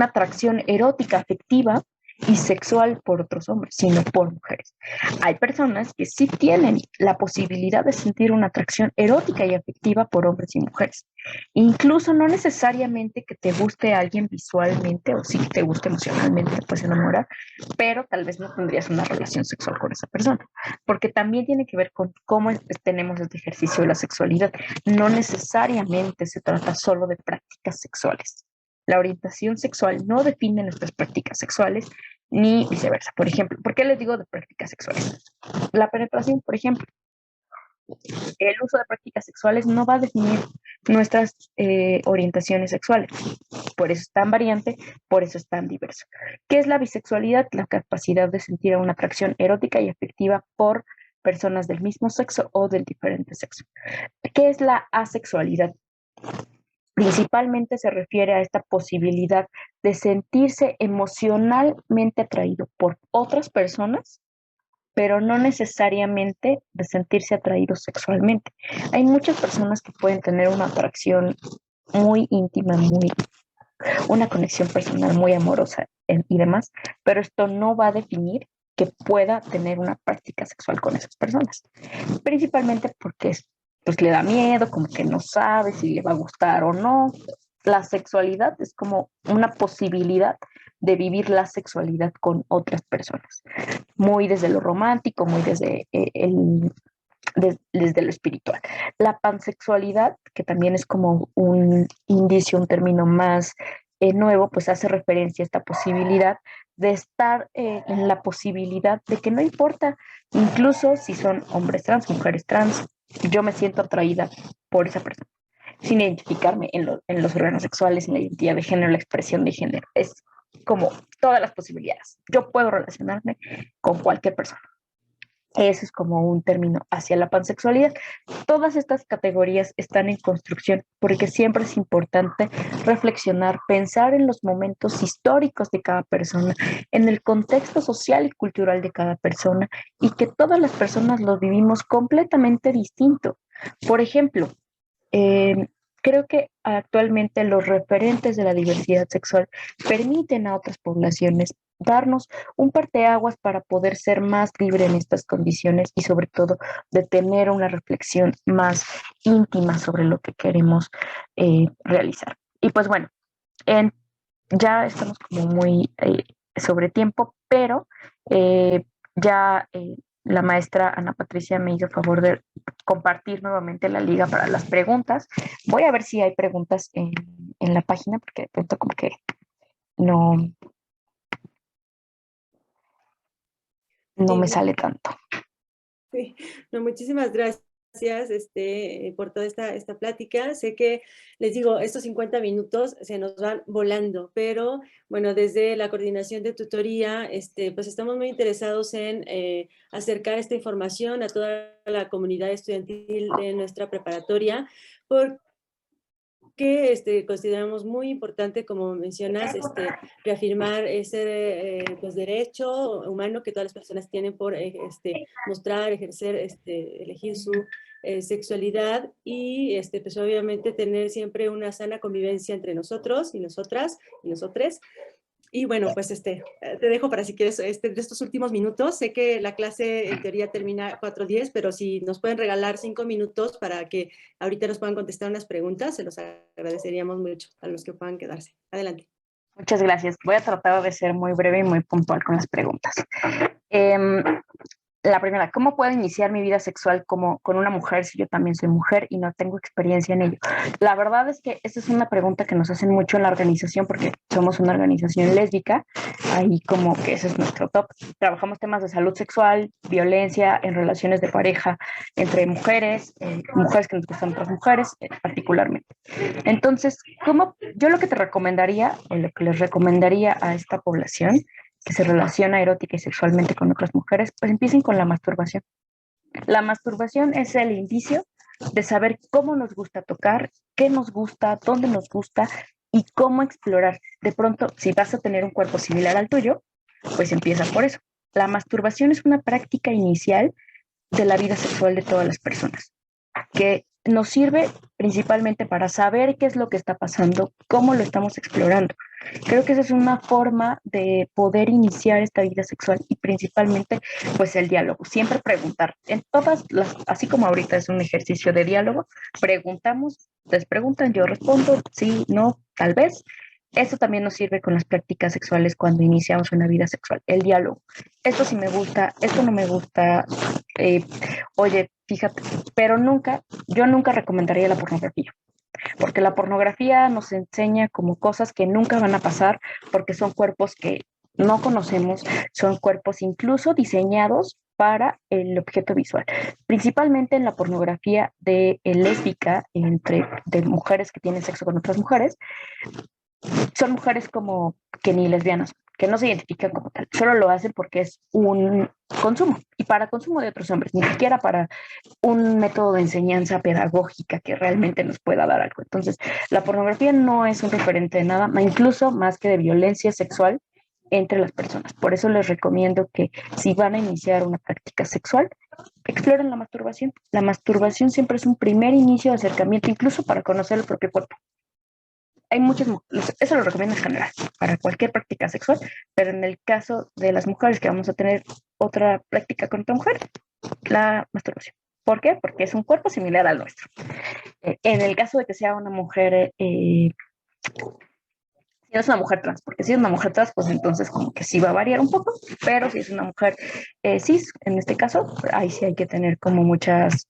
atracción erótica, afectiva y sexual por otros hombres, sino por mujeres. Hay personas que sí tienen la posibilidad de sentir una atracción erótica y afectiva por hombres y mujeres. Incluso no necesariamente que te guste a alguien visualmente o sí que te guste emocionalmente, te puedes enamorar, pero tal vez no tendrías una relación sexual con esa persona, porque también tiene que ver con cómo tenemos este ejercicio de la sexualidad. No necesariamente se trata solo de prácticas sexuales. La orientación sexual no define nuestras prácticas sexuales ni viceversa. Por ejemplo, ¿por qué les digo de prácticas sexuales? La penetración, por ejemplo, el uso de prácticas sexuales no va a definir nuestras orientaciones sexuales. Por eso es tan variante, por eso es tan diverso. ¿Qué es la bisexualidad? La capacidad de sentir una atracción erótica y afectiva por personas del mismo sexo o del diferente sexo. ¿Qué es la asexualidad? Principalmente se refiere a esta posibilidad de sentirse emocionalmente atraído por otras personas, pero no necesariamente de sentirse atraído sexualmente. Hay muchas personas que pueden tener una atracción muy íntima, una conexión personal muy amorosa y demás, pero esto no va a definir que pueda tener una práctica sexual con esas personas, principalmente porque pues le da miedo, como que no sabe si le va a gustar o no. La sexualidad es como una posibilidad de vivir la sexualidad con otras personas, muy desde lo romántico, muy desde lo espiritual. La pansexualidad, que también es como un indicio, un término más nuevo, pues hace referencia a esta posibilidad de estar en la posibilidad de que no importa, incluso si son hombres trans, mujeres trans, yo me siento atraída por esa persona, sin identificarme en los órganos sexuales, en la identidad de género, la expresión de género. Es como todas las posibilidades. Yo puedo relacionarme con cualquier persona. Eso es como un término hacia la pansexualidad. Todas estas categorías están en construcción porque siempre es importante reflexionar, pensar en los momentos históricos de cada persona, en el contexto social y cultural de cada persona y que todas las personas lo vivimos completamente distinto. Por ejemplo, eh, creo que actualmente los referentes de la diversidad sexual permiten a otras poblaciones darnos un parteaguas para poder ser más libre en estas condiciones y sobre todo de tener una reflexión más íntima sobre lo que queremos realizar. Y pues bueno, en, ya estamos como muy sobre tiempo, pero ya la maestra Ana Patricia me hizo favor de compartir nuevamente la liga para las preguntas. Voy a ver si hay preguntas en la página, porque de pronto como que no, no Sí, me sale tanto. sí. No, muchísimas gracias por toda esta plática. Sé que, les digo, estos 50 minutos se nos van volando, pero bueno, desde la coordinación de tutoría, pues estamos muy interesados en acercar esta información a toda la comunidad estudiantil de nuestra preparatoria, porque que consideramos muy importante, como mencionas, reafirmar ese pues, derecho humano que todas las personas tienen por mostrar, ejercer, elegir su sexualidad y pues obviamente tener siempre una sana convivencia entre nosotros y nosotras y nosotres. Y bueno, pues te dejo para si quieres de estos últimos minutos. Sé que la clase en teoría termina 4:10, pero si nos pueden regalar 5 minutos para que ahorita nos puedan contestar unas preguntas, se los agradeceríamos mucho a los que puedan quedarse. Adelante. Muchas gracias. Voy a tratar de ser muy breve y muy puntual con las preguntas. La primera, ¿cómo puedo iniciar mi vida sexual con una mujer si yo también soy mujer y no tengo experiencia en ello? La verdad es que esta es una pregunta que nos hacen mucho en la organización porque somos una organización lésbica, ahí como que ese es nuestro top. Trabajamos temas de salud sexual, violencia en relaciones de pareja entre mujeres, mujeres que nos gustan otras mujeres particularmente. Entonces, yo lo que te recomendaría, o lo que les recomendaría a esta población que se relaciona erótica y sexualmente con otras mujeres, pues empiecen con la masturbación. La masturbación es el indicio de saber cómo nos gusta tocar, qué nos gusta, dónde nos gusta y cómo explorar. De pronto, si vas a tener un cuerpo similar al tuyo, pues empieza por eso. La masturbación es una práctica inicial de la vida sexual de todas las personas, que nos sirve principalmente para saber qué es lo que está pasando, cómo lo estamos explorando. Creo que esa es una forma de poder iniciar esta vida sexual y principalmente pues el diálogo, siempre preguntar. En todas las, así como ahorita es un ejercicio de diálogo, preguntamos, les preguntan, yo respondo, sí, no, tal vez. Eso también nos sirve con las prácticas sexuales cuando iniciamos una vida sexual, el diálogo. Esto sí me gusta, esto no me gusta, oye, fíjate, pero yo nunca recomendaría la pornografía, porque la pornografía nos enseña como cosas que nunca van a pasar, porque son cuerpos que no conocemos, son cuerpos incluso diseñados para el objeto visual. Principalmente en la pornografía de lésbica, de mujeres que tienen sexo con otras mujeres, son mujeres como que ni lesbianas, que no se identifican como tal, solo lo hacen porque es un consumo y para consumo de otros hombres, ni siquiera para un método de enseñanza pedagógica que realmente nos pueda dar algo. Entonces, la pornografía no es un referente de nada, incluso más que de violencia sexual entre las personas. Por eso les recomiendo que si van a iniciar una práctica sexual, exploren la masturbación. La masturbación siempre es un primer inicio de acercamiento, incluso para conocer el propio cuerpo. Hay muchas, eso lo recomiendo en general, para cualquier práctica sexual, pero en el caso de las mujeres que vamos a tener otra práctica con otra mujer, la masturbación. ¿Por qué? Porque es un cuerpo similar al nuestro. En el caso de que sea una mujer, si no es una mujer trans, porque si es una mujer trans, pues entonces como que sí va a variar un poco, pero si es una mujer cis, en este caso, ahí sí hay que tener como muchas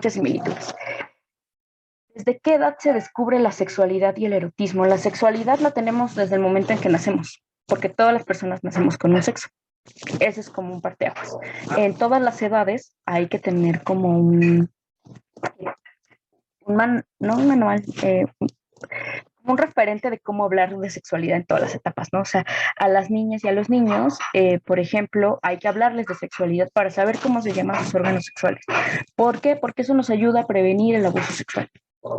similitudes. ¿Desde qué edad se descubre la sexualidad y el erotismo? La sexualidad la tenemos desde el momento en que nacemos, porque todas las personas nacemos con un sexo. Ese es como un parteaguas. En todas las edades hay que tener como no un manual, un referente de cómo hablar de sexualidad en todas las etapas, ¿no? O sea, a las niñas y a los niños, por ejemplo, hay que hablarles de sexualidad para saber cómo se llaman sus órganos sexuales. ¿Por qué? Porque eso nos ayuda a prevenir el abuso sexual.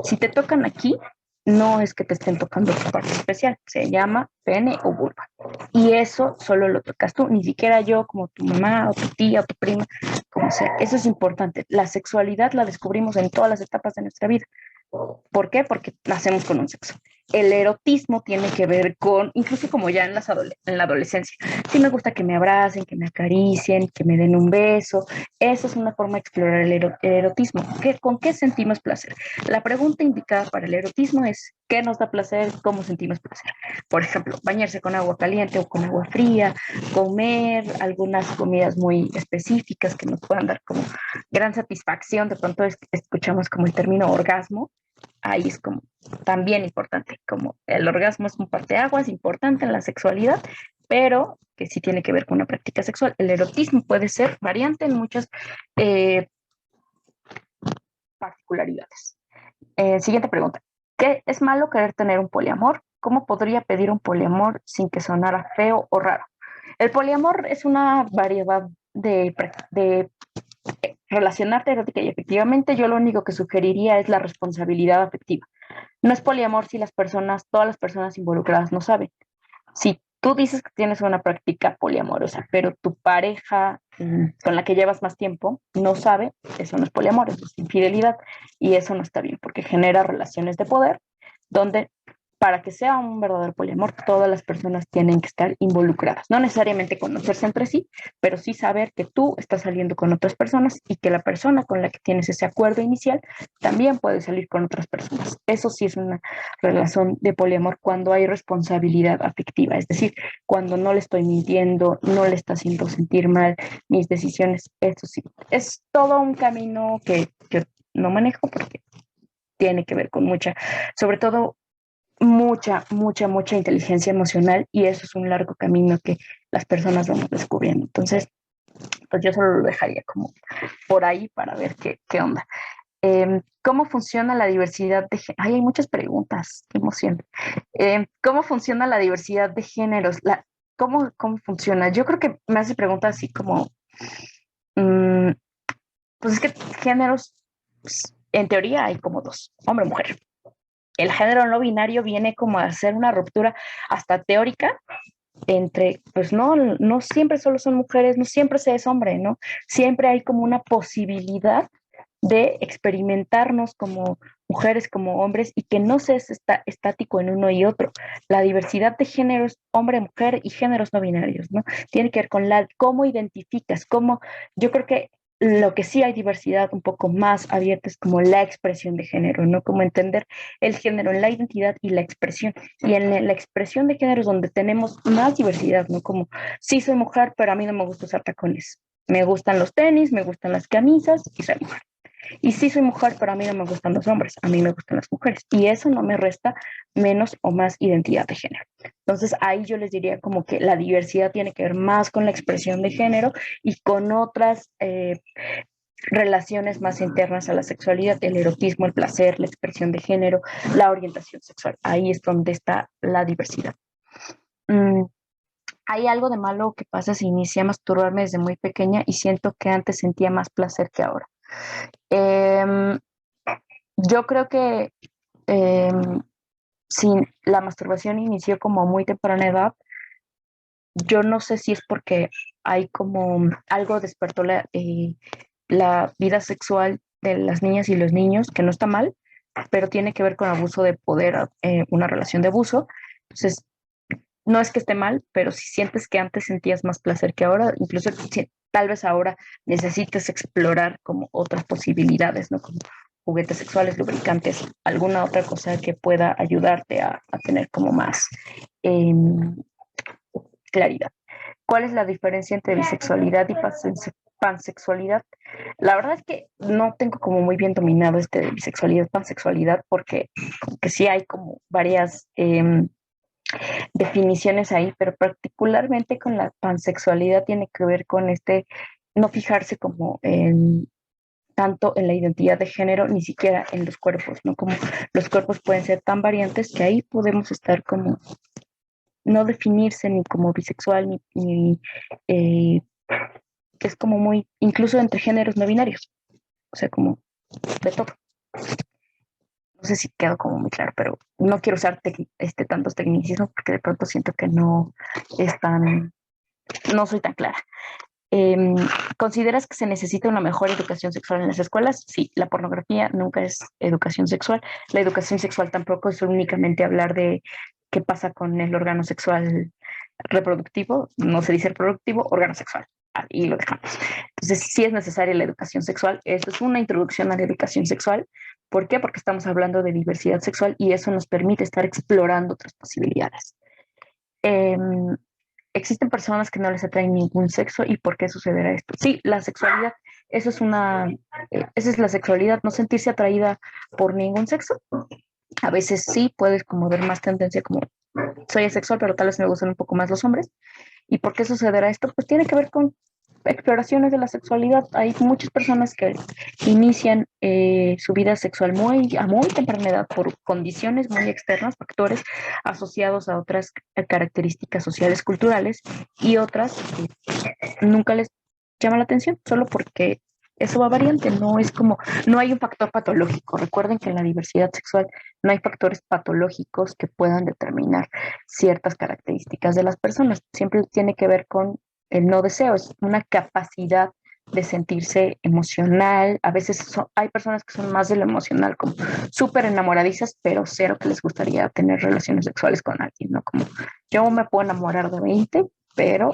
Si te tocan aquí, no es que te estén tocando tu parte especial, se llama pene o vulva. Y eso solo lo tocas tú, ni siquiera yo, como tu mamá o tu tía o tu prima, como sea. Eso es importante. La sexualidad la descubrimos en todas las etapas de nuestra vida. ¿Por qué? Porque nacemos con un sexo. El erotismo tiene que ver con, incluso como ya en la adolescencia, sí me gusta que me abracen, que me acaricien, que me den un beso. Eso es una forma de explorar el erotismo. ¿Con qué sentimos placer? La pregunta indicada para el erotismo es ¿qué nos da placer? ¿Cómo sentimos placer? Por ejemplo, bañarse con agua caliente o con agua fría, comer algunas comidas muy específicas que nos puedan dar como gran satisfacción. De pronto escuchamos como el término orgasmo. Ahí es como también importante, como el orgasmo es un parteaguas importante en la sexualidad, pero que sí tiene que ver con una práctica sexual. El erotismo puede ser variante en muchas particularidades. Siguiente pregunta. ¿Qué es malo querer tener un poliamor? ¿Cómo podría pedir un poliamor sin que sonara feo o raro? El poliamor es una variedad de relacionarte erótica y efectivamente yo lo único que sugeriría es la responsabilidad afectiva. no es poliamor si todas las personas involucradas no saben. Si tú dices que tienes una práctica poliamorosa, pero tu pareja con la que llevas más tiempo no sabe, eso no es poliamor, eso es infidelidad, y eso no está bien porque genera relaciones de poder donde para que sea un verdadero poliamor, todas las personas tienen que estar involucradas. No necesariamente conocerse entre sí, pero sí saber que tú estás saliendo con otras personas y que la persona con la que tienes ese acuerdo inicial también puede salir con otras personas. Eso sí es una relación de poliamor cuando hay responsabilidad afectiva, es decir, cuando no le estoy mintiendo, no le está haciendo sentir mal mis decisiones. Eso sí, es todo un camino que yo no manejo porque tiene que ver con sobre todo mucha inteligencia emocional, y eso es un largo camino que las personas vamos descubriendo. Entonces, pues yo solo lo dejaría como por ahí para ver qué onda. ¿Cómo funciona la diversidad de géneros? Hay muchas preguntas, qué emoción. ¿Cómo funciona la diversidad de géneros? ¿Cómo funciona? Yo creo que me hace preguntas así como, pues es que géneros, pues, en teoría hay como dos, hombre y mujer. El género no binario viene como a hacer una ruptura hasta teórica entre, pues no siempre solo son mujeres, no siempre se es hombre, ¿no? Siempre hay como una posibilidad de experimentarnos como mujeres, como hombres, y que no se es estático en uno y otro. La diversidad de géneros, hombre, mujer y géneros no binarios, ¿no? Tiene que ver con cómo identificas, yo creo que lo que sí hay diversidad un poco más abierta es como la expresión de género, ¿no? Como entender el género en la identidad y la expresión. Y en la expresión de género es donde tenemos más diversidad, ¿no? Como, sí soy mujer, pero a mí no me gusta usar tacones. Me gustan los tenis, me gustan las camisas y soy mujer. Y sí soy mujer, pero a mí no me gustan los hombres, a mí me gustan las mujeres. Y eso no me resta menos o más identidad de género. Entonces ahí yo les diría como que la diversidad tiene que ver más con la expresión de género y con otras relaciones más internas a la sexualidad, el erotismo, el placer, la expresión de género, la orientación sexual. Ahí es donde está la diversidad. Hay algo de malo que pasa si inicié a masturbarme desde muy pequeña y siento que antes sentía más placer que ahora. Yo creo que si la masturbación inició como a muy temprana edad, yo no sé si es porque hay como algo despertó la vida sexual de las niñas y los niños, que no está mal, pero tiene que ver con abuso de poder, una relación de abuso. Entonces, no es que esté mal, pero si sientes que antes sentías más placer que ahora, incluso si, tal vez ahora necesites explorar como otras posibilidades, ¿no? Como juguetes sexuales, lubricantes, alguna otra cosa que pueda ayudarte a tener como más claridad. ¿Cuál es la diferencia entre bisexualidad y pansexualidad? La verdad es que no tengo como muy bien dominado de bisexualidad, pansexualidad, porque sí hay como varias definiciones ahí, pero particularmente con la pansexualidad tiene que ver con no fijarse como tanto en la identidad de género, ni siquiera en los cuerpos, ¿no? Como los cuerpos pueden ser tan variantes que ahí podemos estar como, no definirse ni como bisexual, ni que es como muy, incluso entre géneros no binarios, o sea, como de todo. No sé si quedó como muy claro, pero no quiero usar tantos tecnicismos porque de pronto siento que no soy tan clara. ¿Consideras que se necesita una mejor educación sexual en las escuelas? Sí, la pornografía nunca es educación sexual. La educación sexual tampoco es únicamente hablar de qué pasa con el órgano sexual reproductivo, no se dice reproductivo, órgano sexual. Y lo dejamos. Entonces, sí es necesaria la educación sexual. Esto es una introducción a la educación sexual. ¿Por qué? Porque estamos hablando de diversidad sexual y eso nos permite estar explorando otras posibilidades. ¿Existen personas que no les atraen ningún sexo y por qué sucederá esto? Sí, la sexualidad, esa es la sexualidad, no sentirse atraída por ningún sexo. A veces sí puedes como ver más tendencia como soy asexual, pero tal vez me gustan un poco más los hombres. ¿Y por qué sucederá esto? Pues tiene que ver con exploraciones de la sexualidad. Hay muchas personas que inician su vida sexual a muy temprana edad por condiciones muy externas, factores asociados a otras características sociales, culturales, y otras que nunca les llama la atención, solo porque eso va variante, no es como, no hay un factor patológico. Recuerden que en la diversidad sexual no hay factores patológicos que puedan determinar ciertas características de las personas. Siempre tiene que ver con el no deseo, es una capacidad de sentirse emocional. A veces hay personas que son más de lo emocional, como súper enamoradizas, pero cero que les gustaría tener relaciones sexuales con alguien, ¿no? Como yo me puedo enamorar de 20, pero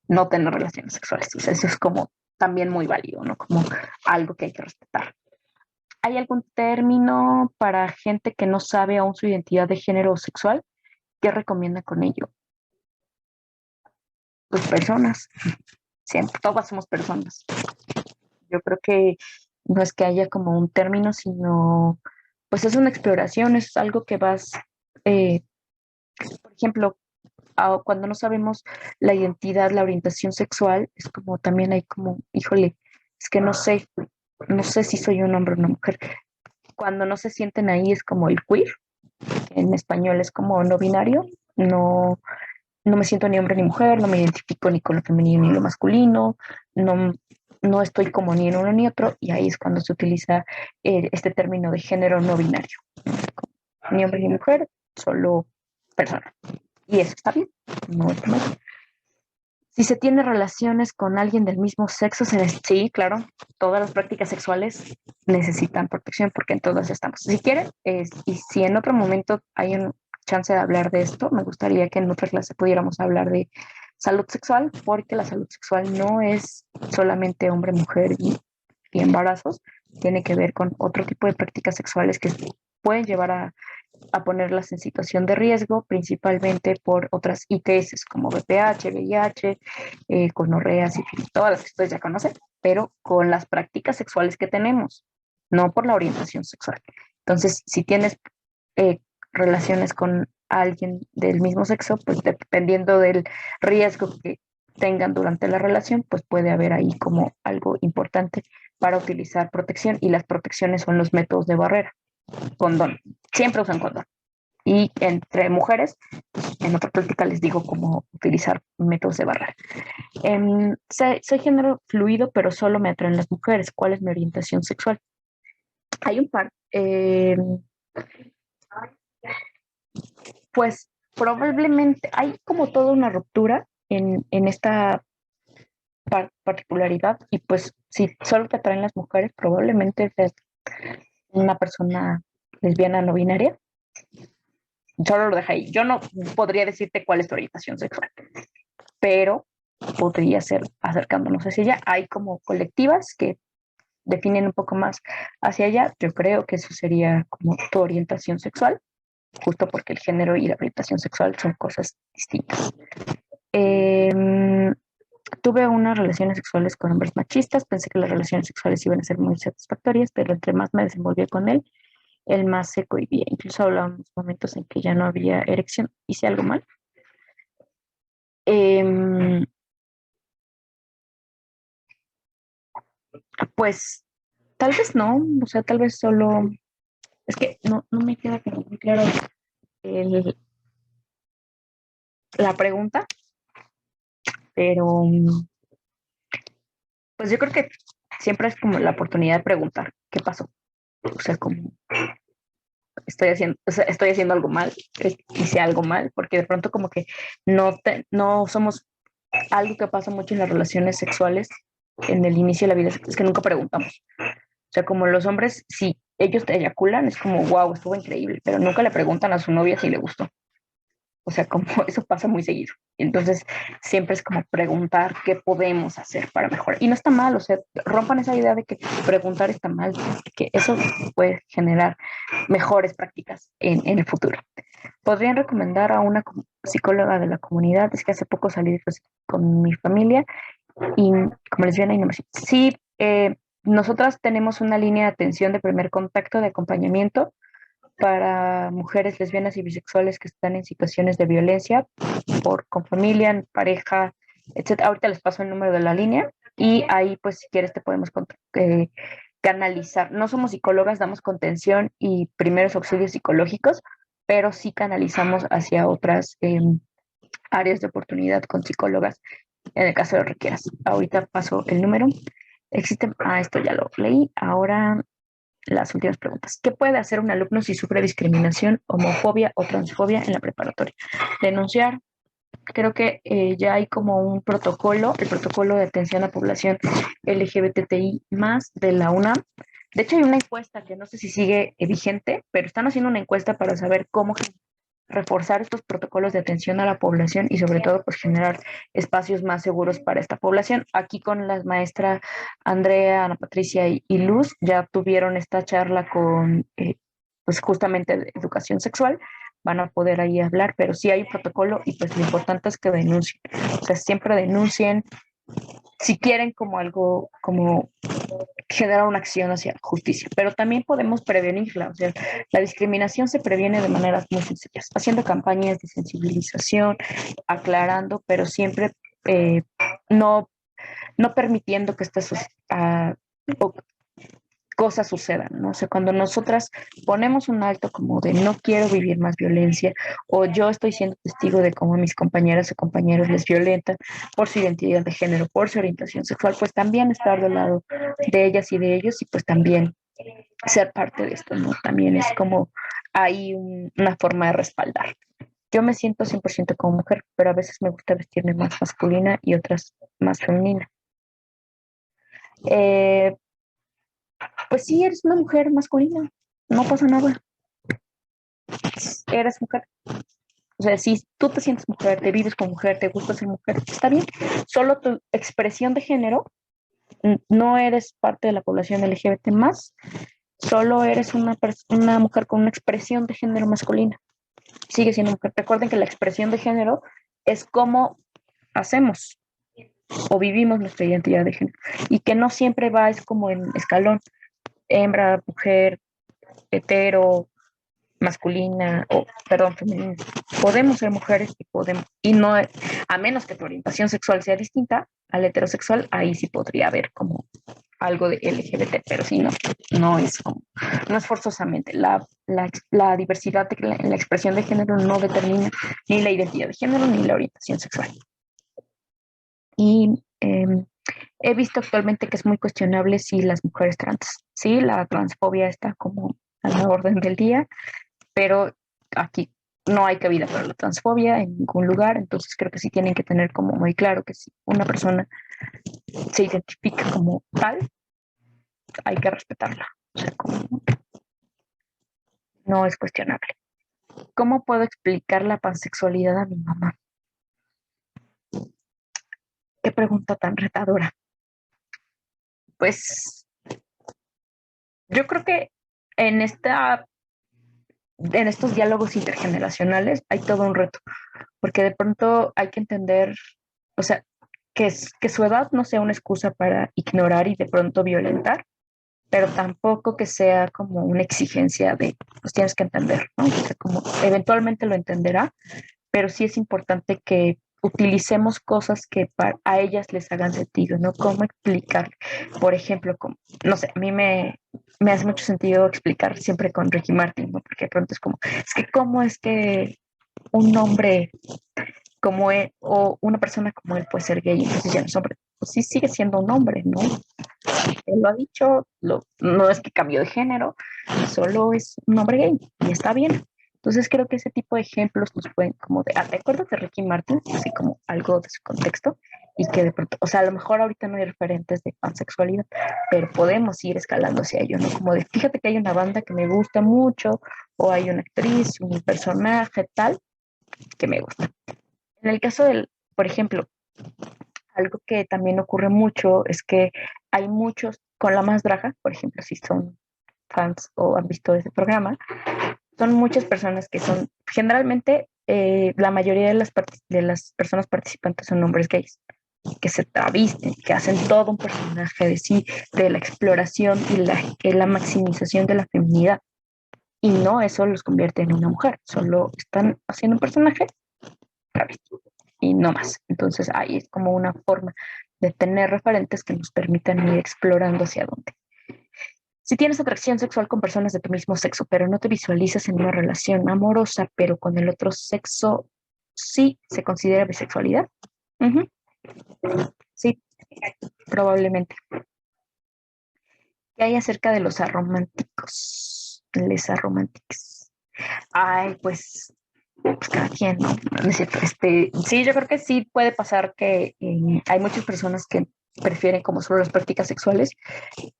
no tener relaciones sexuales. O sea, eso es como también muy válido, ¿no? Como algo que hay que respetar. ¿Hay algún término para gente que no sabe aún su identidad de género sexual? ¿Qué recomienda con ello? Pues personas, siempre, todas somos personas. Yo creo que no es que haya como un término, sino pues es una exploración, es algo que vas, eh, por ejemplo, cuando no sabemos la identidad, la orientación sexual, es como también hay como, híjole, es que no sé si soy un hombre o una mujer. Cuando no se sienten ahí es como el queer, que en español es como no binario, no, no me siento ni hombre ni mujer, no me identifico ni con lo femenino ni lo masculino, no, no estoy como ni en uno ni otro, y ahí es cuando se utiliza este término de género no binario. Ni hombre ni mujer, solo persona. Y eso está bien, no está mal. Si se tiene relaciones con alguien del mismo sexo, sí, claro, todas las prácticas sexuales necesitan protección porque en todas estamos. Si quieren, y si en otro momento hay un chance de hablar de esto, me gustaría que en otra clase pudiéramos hablar de salud sexual, porque la salud sexual no es solamente hombre, mujer y embarazos, tiene que ver con otro tipo de prácticas sexuales que pueden llevar a ponerlas en situación de riesgo, principalmente por otras ITS como VPH, VIH, gonorrea, sífilis, todas las que ustedes ya conocen, pero con las prácticas sexuales que tenemos, no por la orientación sexual. Entonces, si tienes relaciones con alguien del mismo sexo, pues dependiendo del riesgo que tengan durante la relación, pues puede haber ahí como algo importante para utilizar protección, y las protecciones son los métodos de barrera. Condón, siempre usan condón. Y entre mujeres, en otra práctica les digo cómo utilizar métodos de barrera. Soy género fluido, pero solo me atraen las mujeres. ¿Cuál es mi orientación sexual? Hay un par. Pues probablemente hay como toda una ruptura en esta particularidad, y pues si solo te atraen las mujeres, probablemente seas una persona lesbiana no binaria. Solo lo deja ahí. Yo no podría decirte cuál es tu orientación sexual, pero podría ser acercándonos hacia allá. Hay como colectivas que definen un poco más hacia allá. Yo creo que eso sería como tu orientación sexual, justo porque el género y la orientación sexual son cosas distintas. Tuve unas relaciones sexuales con hombres machistas, pensé que las relaciones sexuales iban a ser muy satisfactorias, pero entre más me desenvolví con él, el más se cohibía. Incluso hablábamos momentos en que ya no había erección. ¿Hice algo mal? Pues tal vez no, o sea, tal vez solo, es que no me queda muy claro el- la pregunta, pero pues yo creo que siempre es como la oportunidad de preguntar qué pasó. O sea, como estoy haciendo algo mal, hice algo mal, porque de pronto como que no somos, algo que pasa mucho en las relaciones sexuales en el inicio de la vida es que nunca preguntamos. O sea, como los hombres, si ellos te eyaculan, es como, wow, estuvo increíble, pero nunca le preguntan a su novia si le gustó. O sea, como eso pasa muy seguido. Entonces, siempre es como preguntar qué podemos hacer para mejorar. Y no está mal, o sea, rompan esa idea de que preguntar está mal, que eso puede generar mejores prácticas en el futuro. ¿Podrían recomendar a una psicóloga de la comunidad? Es que hace poco salí pues, con mi familia y como lesbiana y no me siento. Sí, nosotras tenemos una línea de atención de primer contacto de acompañamiento para mujeres lesbianas y bisexuales que están en situaciones de violencia con familia, en pareja, etc. Ahorita les paso el número de la línea y ahí pues si quieres te podemos canalizar. No somos psicólogas, damos contención y primeros auxilios psicológicos, pero sí canalizamos hacia otras áreas de oportunidad con psicólogas en el caso de lo requieras. Ahorita paso el número Existen, esto ya lo leí, ahora las últimas preguntas. ¿Qué puede hacer un alumno si sufre discriminación, homofobia o transfobia en la preparatoria? Denunciar. Creo que ya hay como un protocolo, el protocolo de atención a población LGBTI más de la UNAM. De hecho, hay una encuesta que no sé si sigue vigente, pero están haciendo una encuesta para saber cómo reforzar estos protocolos de atención a la población y sobre todo pues generar espacios más seguros para esta población. Aquí con las maestras Andrea, Ana Patricia y Luz ya tuvieron esta charla con pues justamente de educación sexual, van a poder ahí hablar, pero sí hay un protocolo y pues lo importante es que denuncien, o sea, siempre denuncien si quieren como algo, como generar una acción hacia la justicia, pero también podemos prevenirla, o sea, la discriminación se previene de maneras muy sencillas, haciendo campañas de sensibilización, aclarando, pero siempre no, no permitiendo que estas cosas sucedan, ¿no? O sea, cuando nosotras ponemos un alto como de no quiero vivir más violencia o yo estoy siendo testigo de cómo mis compañeras o compañeros les violentan por su identidad de género, por su orientación sexual, pues también estar del lado de ellas y de ellos y pues también ser parte de esto, ¿no? También es como hay una forma de respaldar. Yo me siento 100% como mujer, pero a veces me gusta vestirme más masculina y otras más femenina. Pues sí, eres una mujer masculina, no pasa nada, eres mujer. O sea, si tú te sientes mujer, te vives como mujer, te gusta ser mujer, está bien. Solo tu expresión de género, no eres parte de la población LGBT más, solo eres una mujer con una expresión de género masculina. Sigue siendo mujer. Recuerden que la expresión de género es cómo hacemos o vivimos nuestra identidad de género y que no siempre va, es como en escalón, hembra, mujer, hetero, masculina o, perdón, femenina. Podemos ser mujeres y no, a menos que tu orientación sexual sea distinta al heterosexual, ahí sí podría haber como algo de LGBT, pero sí, no es como, no es forzosamente. La diversidad en la expresión de género no determina ni la identidad de género ni la orientación sexual. Y he visto actualmente que es muy cuestionable si las mujeres trans, sí, la transfobia está como a la orden del día, pero aquí no hay cabida para la transfobia en ningún lugar, entonces creo que sí tienen que tener como muy claro que si una persona se identifica como tal, hay que respetarla, o sea, como no es cuestionable. ¿Cómo puedo explicar la pansexualidad a mi mamá? Qué pregunta tan retadora. Pues yo creo que en estos diálogos intergeneracionales hay todo un reto, porque de pronto hay que entender, o sea, que su edad no sea una excusa para ignorar y de pronto violentar, pero tampoco que sea como una exigencia de, pues tienes que entender, ¿no? O sea, como eventualmente lo entenderá, pero sí es importante que utilicemos cosas que a ellas les hagan sentido, ¿no? ¿Cómo explicar? Por ejemplo, como, no sé, a mí me hace mucho sentido explicar siempre con Ricky Martin, ¿no? Porque de pronto es como, es que cómo es que un hombre como él o una persona como él puede ser gay, entonces ya no es hombre. Pues sí sigue siendo un hombre, ¿no? Él lo ha dicho, no es que cambió de género, solo es un hombre gay y está bien. Entonces creo que ese tipo de ejemplos nos pueden como de, ¿te acuerdas de Ricky Martin? Así como algo de su contexto y que de pronto, o sea, a lo mejor ahorita no hay referentes de pansexualidad, pero podemos ir escalando hacia ello, ¿no? Como de, fíjate que hay una banda que me gusta mucho o hay una actriz, un personaje tal que me gusta. En el caso del, por ejemplo, algo que también ocurre mucho es que hay muchos, con La Más Draga, por ejemplo, si son fans o han visto ese programa, son muchas personas que son, generalmente, la mayoría de las personas participantes son hombres gays, que se travisten, que hacen todo un personaje de sí, de la exploración y la maximización de la feminidad. Y no eso los convierte en una mujer, solo están haciendo un personaje travesti y no más. Entonces ahí es como una forma de tener referentes que nos permitan ir explorando hacia dónde. Si tienes atracción sexual con personas de tu mismo sexo, pero no te visualizas en una relación amorosa, pero con el otro sexo, sí se considera bisexualidad. Sí, probablemente. ¿Qué hay acerca de los arománticos? Les arománticos. Ay, pues cada quien, ¿no? No es cierto. Sí, yo creo que sí puede pasar que hay muchas personas que prefieren como solo las prácticas sexuales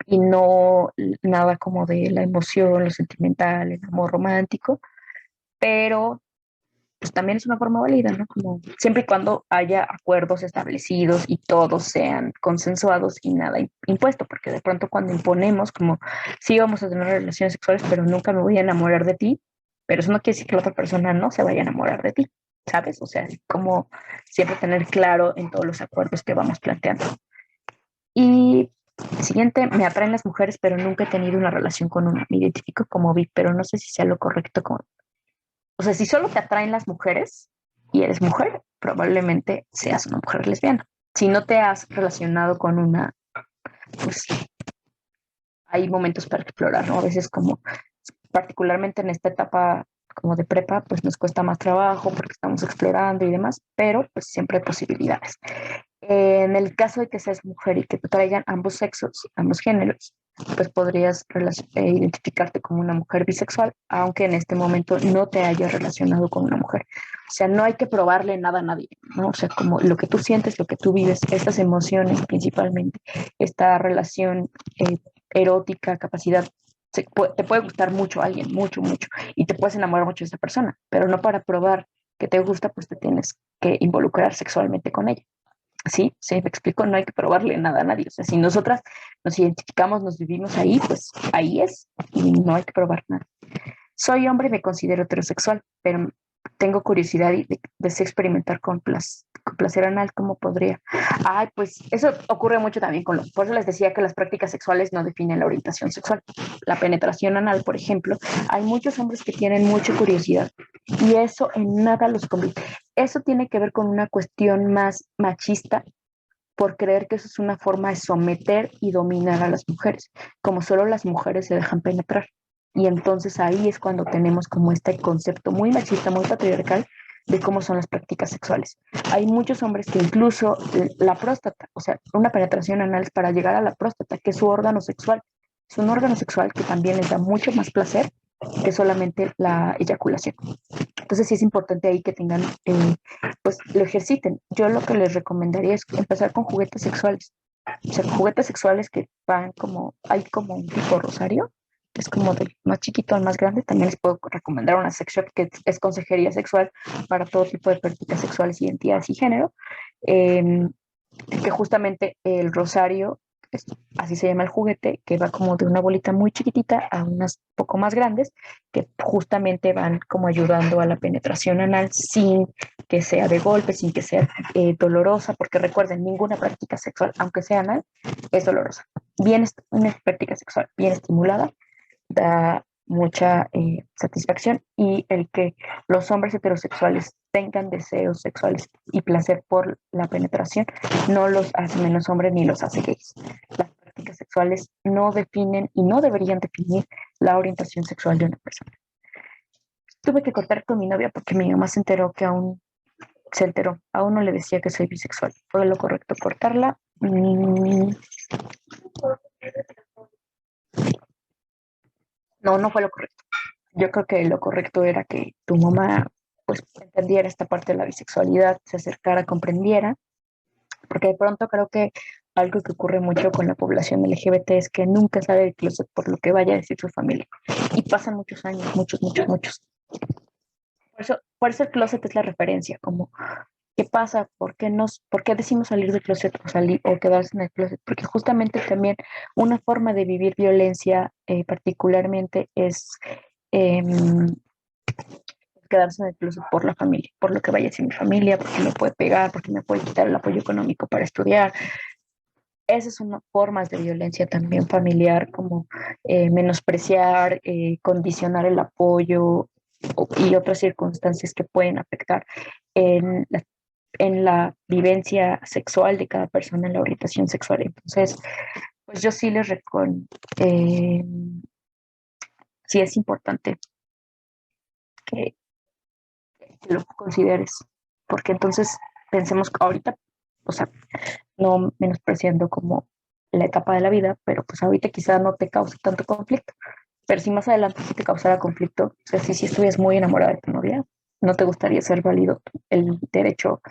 y no nada como de la emoción, lo sentimental, el amor romántico, pero pues también es una forma válida, ¿no? Como siempre y cuando haya acuerdos establecidos y todos sean consensuados y nada impuesto, porque de pronto cuando imponemos, como sí vamos a tener relaciones sexuales, pero nunca me voy a enamorar de ti, pero eso no quiere decir que la otra persona no se vaya a enamorar de ti, ¿sabes? O sea, como siempre tener claro en todos los acuerdos que vamos planteando. Y siguiente, me atraen las mujeres, pero nunca he tenido una relación con una. Me identifico como bi, pero no sé si sea lo correcto con, o sea, si solo te atraen las mujeres y eres mujer, probablemente seas una mujer lesbiana. Si no te has relacionado con una, pues hay momentos para explorar, ¿no? A veces como, particularmente en esta etapa como de prepa, pues nos cuesta más trabajo porque estamos explorando y demás, pero pues siempre hay posibilidades. En el caso de que seas mujer y que te traigan ambos sexos, ambos géneros, pues podrías identificarte como una mujer bisexual, aunque en este momento no te hayas relacionado con una mujer. O sea, no hay que probarle nada a nadie, ¿no? O sea, como lo que tú sientes, lo que tú vives, estas emociones principalmente, esta relación erótica, capacidad, te puede gustar mucho a alguien, mucho, mucho, y te puedes enamorar mucho de esa persona, pero no para probar que te gusta, pues te tienes que involucrar sexualmente con ella. Sí, sí, me explico, no hay que probarle nada a nadie. O sea, si nosotras nos identificamos, nos vivimos ahí, pues ahí es y no hay que probar nada. Soy hombre y me considero heterosexual, pero tengo curiosidad y deseo experimentar con placer anal, ¿cómo podría? Ay, pues eso ocurre mucho también con los, por eso les decía que las prácticas sexuales no definen la orientación sexual. La penetración anal, por ejemplo, hay muchos hombres que tienen mucha curiosidad y eso en nada los convierte. Eso tiene que ver con una cuestión más machista por creer que eso es una forma de someter y dominar a las mujeres, como solo las mujeres se dejan penetrar. Y entonces ahí es cuando tenemos como este concepto muy machista, muy patriarcal de cómo son las prácticas sexuales. Hay muchos hombres que incluso la próstata, o sea, una penetración anal es para llegar a la próstata, que es su órgano sexual. Es un órgano sexual que también les da mucho más placer que solamente la eyaculación. Entonces sí es importante ahí que tengan, pues lo ejerciten. Yo lo que les recomendaría es empezar con juguetes sexuales. O sea, juguetes sexuales que van como, hay como un tipo rosario, que es como del más chiquito al más grande. También les puedo recomendar una sex shop que es consejería sexual para todo tipo de prácticas sexuales, identidades y género. Eh, que justamente el rosario, así se llama el juguete, que va como de una bolita muy chiquitita a unas poco más grandes, que justamente van como ayudando a la penetración anal sin que sea de golpe, sin que sea dolorosa, porque recuerden, ninguna práctica sexual, aunque sea anal, es dolorosa. Bien, una práctica sexual bien estimulada da mucha satisfacción y el que los hombres heterosexuales tengan deseos sexuales y placer por la penetración no los hace menos hombres ni los hace gays. Las prácticas sexuales no definen y no deberían definir la orientación sexual de una persona. Tuve que cortar con mi novia porque mi mamá se enteró que aún no le decía que soy bisexual. ¿Fue lo correcto cortarla? No, no fue lo correcto. Yo creo que lo correcto era que tu mamá pues entendiera esta parte de la bisexualidad, se acercara, comprendiera, porque de pronto creo que algo que ocurre mucho con la población LGBT es que nunca sale del closet por lo que vaya a decir su familia. Y pasan muchos años, muchos, muchos, muchos. Por eso el closet es la referencia, como ¿qué pasa? ¿Por qué decimos salir del closet o quedarse en el closet? Porque justamente también una forma de vivir violencia particularmente es eh, quedarse en el closet por la familia, por lo que vaya a decir mi familia, porque me puede pegar, porque me puede quitar el apoyo económico para estudiar. Esas son formas de violencia también familiar, como menospreciar, condicionar el apoyo y otras circunstancias que pueden afectar en la vivencia sexual de cada persona, en la orientación sexual. Entonces, pues yo sí les recomiendo, sí es importante que lo consideres, porque entonces pensemos que ahorita, o sea, no menospreciando como la etapa de la vida, pero pues ahorita quizá no te cause tanto conflicto. Pero si más adelante sí te causara conflicto, o sea, si estuvieras muy enamorada de tu novia, ¿no te gustaría ser válido el derecho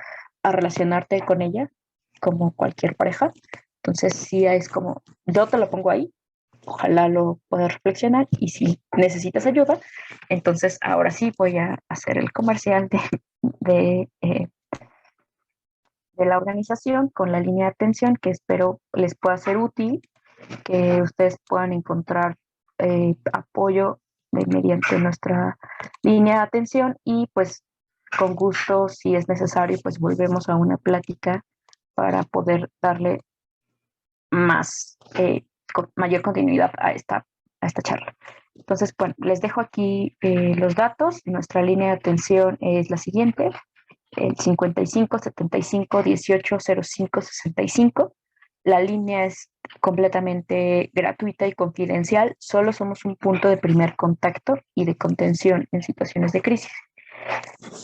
a relacionarte con ella como cualquier pareja? Entonces sí es como, yo te lo pongo ahí, ojalá lo puedas reflexionar y si necesitas ayuda, entonces ahora sí voy a hacer el comercial de, eh, de la organización con la línea de atención que espero les pueda ser útil, que ustedes puedan encontrar apoyo mediante nuestra línea de atención y pues con gusto, si es necesario, pues volvemos a una plática para poder darle más, mayor continuidad a esta charla. Entonces, bueno, les dejo aquí los datos. Nuestra línea de atención es la siguiente, el 55 75 18 05 65. La línea es completamente gratuita y confidencial. Solo somos un punto de primer contacto y de contención en situaciones de crisis.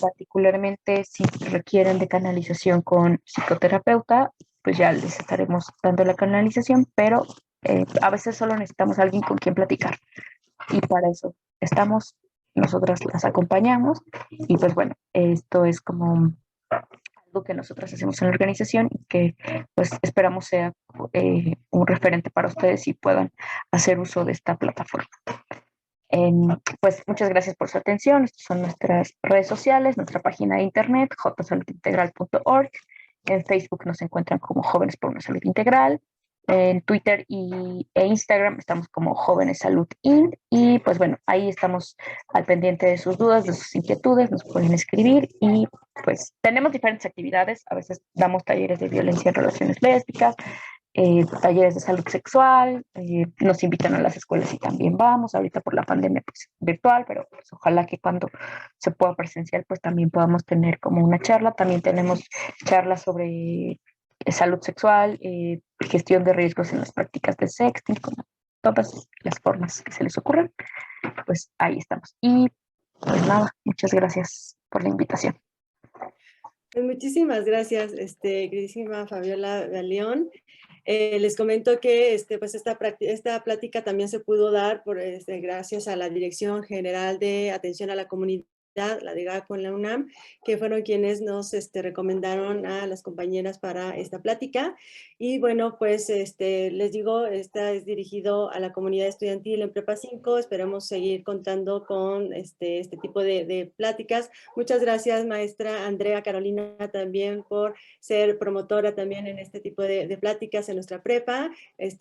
Particularmente si requieren de canalización con psicoterapeuta, pues ya les estaremos dando la canalización, pero a veces solo necesitamos a alguien con quien platicar. Y para eso estamos, nosotras las acompañamos y pues bueno, esto es como algo que nosotros hacemos en la organización y que pues esperamos sea un referente para ustedes y puedan hacer uso de esta plataforma. Pues muchas gracias por su atención. Estas son nuestras redes sociales, nuestra página de internet, jsaludintegral.org. En Facebook nos encuentran como Jóvenes por una Salud Integral. En Twitter e Instagram estamos como Jóvenes Salud Inc. Y pues bueno, ahí estamos al pendiente de sus dudas, de sus inquietudes, nos pueden escribir y pues tenemos diferentes actividades. A veces damos talleres de violencia en relaciones lésbicas, talleres de salud sexual, nos invitan a las escuelas y también vamos, ahorita por la pandemia pues virtual, pero pues ojalá que cuando se pueda presencial pues también podamos tener como una charla. También tenemos charlas sobre salud sexual, gestión de riesgos en las prácticas de sexting, como todas las formas que se les ocurran, pues ahí estamos. Y pues nada, muchas gracias por la invitación. Pues muchísimas gracias, queridísima Fabiola Galeón. Les comento que pues esta plática también se pudo dar gracias a la Dirección General de Atención a la Comunidad, la de GACO en la UNAM, que fueron quienes nos recomendaron a las compañeras para esta plática. Y bueno, pues les digo, esta es dirigido a la comunidad estudiantil en Prepa 5. Esperamos seguir contando con este tipo de pláticas. Muchas gracias, maestra Andrea Carolina, también por ser promotora también en este tipo de pláticas en nuestra prepa.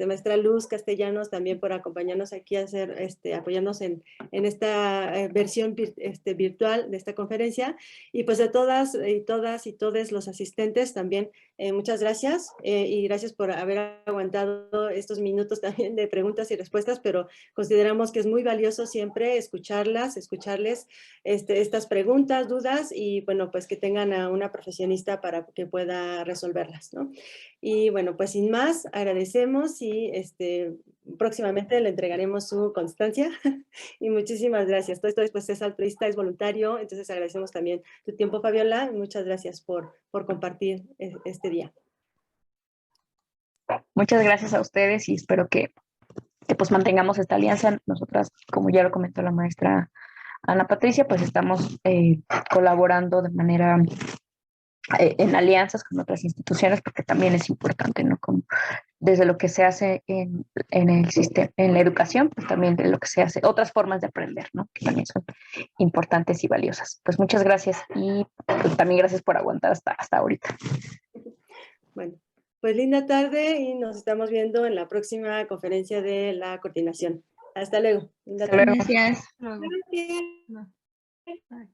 Maestra Luz Castellanos también por acompañarnos aquí a hacer, apoyarnos en esta versión virtual de esta conferencia. Y pues a todas y todos los asistentes también, muchas gracias y gracias por haber aguantado estos minutos también de preguntas y respuestas, pero consideramos que es muy valioso siempre escucharles estas preguntas, dudas y bueno, pues que tengan a una profesionista para que pueda resolverlas, ¿no? Y bueno, pues sin más, agradecemos y próximamente le entregaremos su constancia y muchísimas gracias. Todo esto pues es altruista, es voluntario, entonces agradecemos también tu tiempo, Fabiola. Muchas gracias por compartir este día. Muchas gracias a ustedes y espero que pues mantengamos esta alianza. Nosotras, como ya lo comentó la maestra Ana Patricia, pues estamos colaborando de manera en alianzas con otras instituciones, porque también es importante, ¿no? Como desde lo que se hace en el sistema, en la educación, pues también de lo que se hace, otras formas de aprender, ¿no? Que también son importantes y valiosas. Pues muchas gracias y pues también gracias por aguantar hasta ahorita. Bueno, pues linda tarde y nos estamos viendo en la próxima conferencia de la coordinación. Hasta luego. Hasta luego. Gracias. Gracias.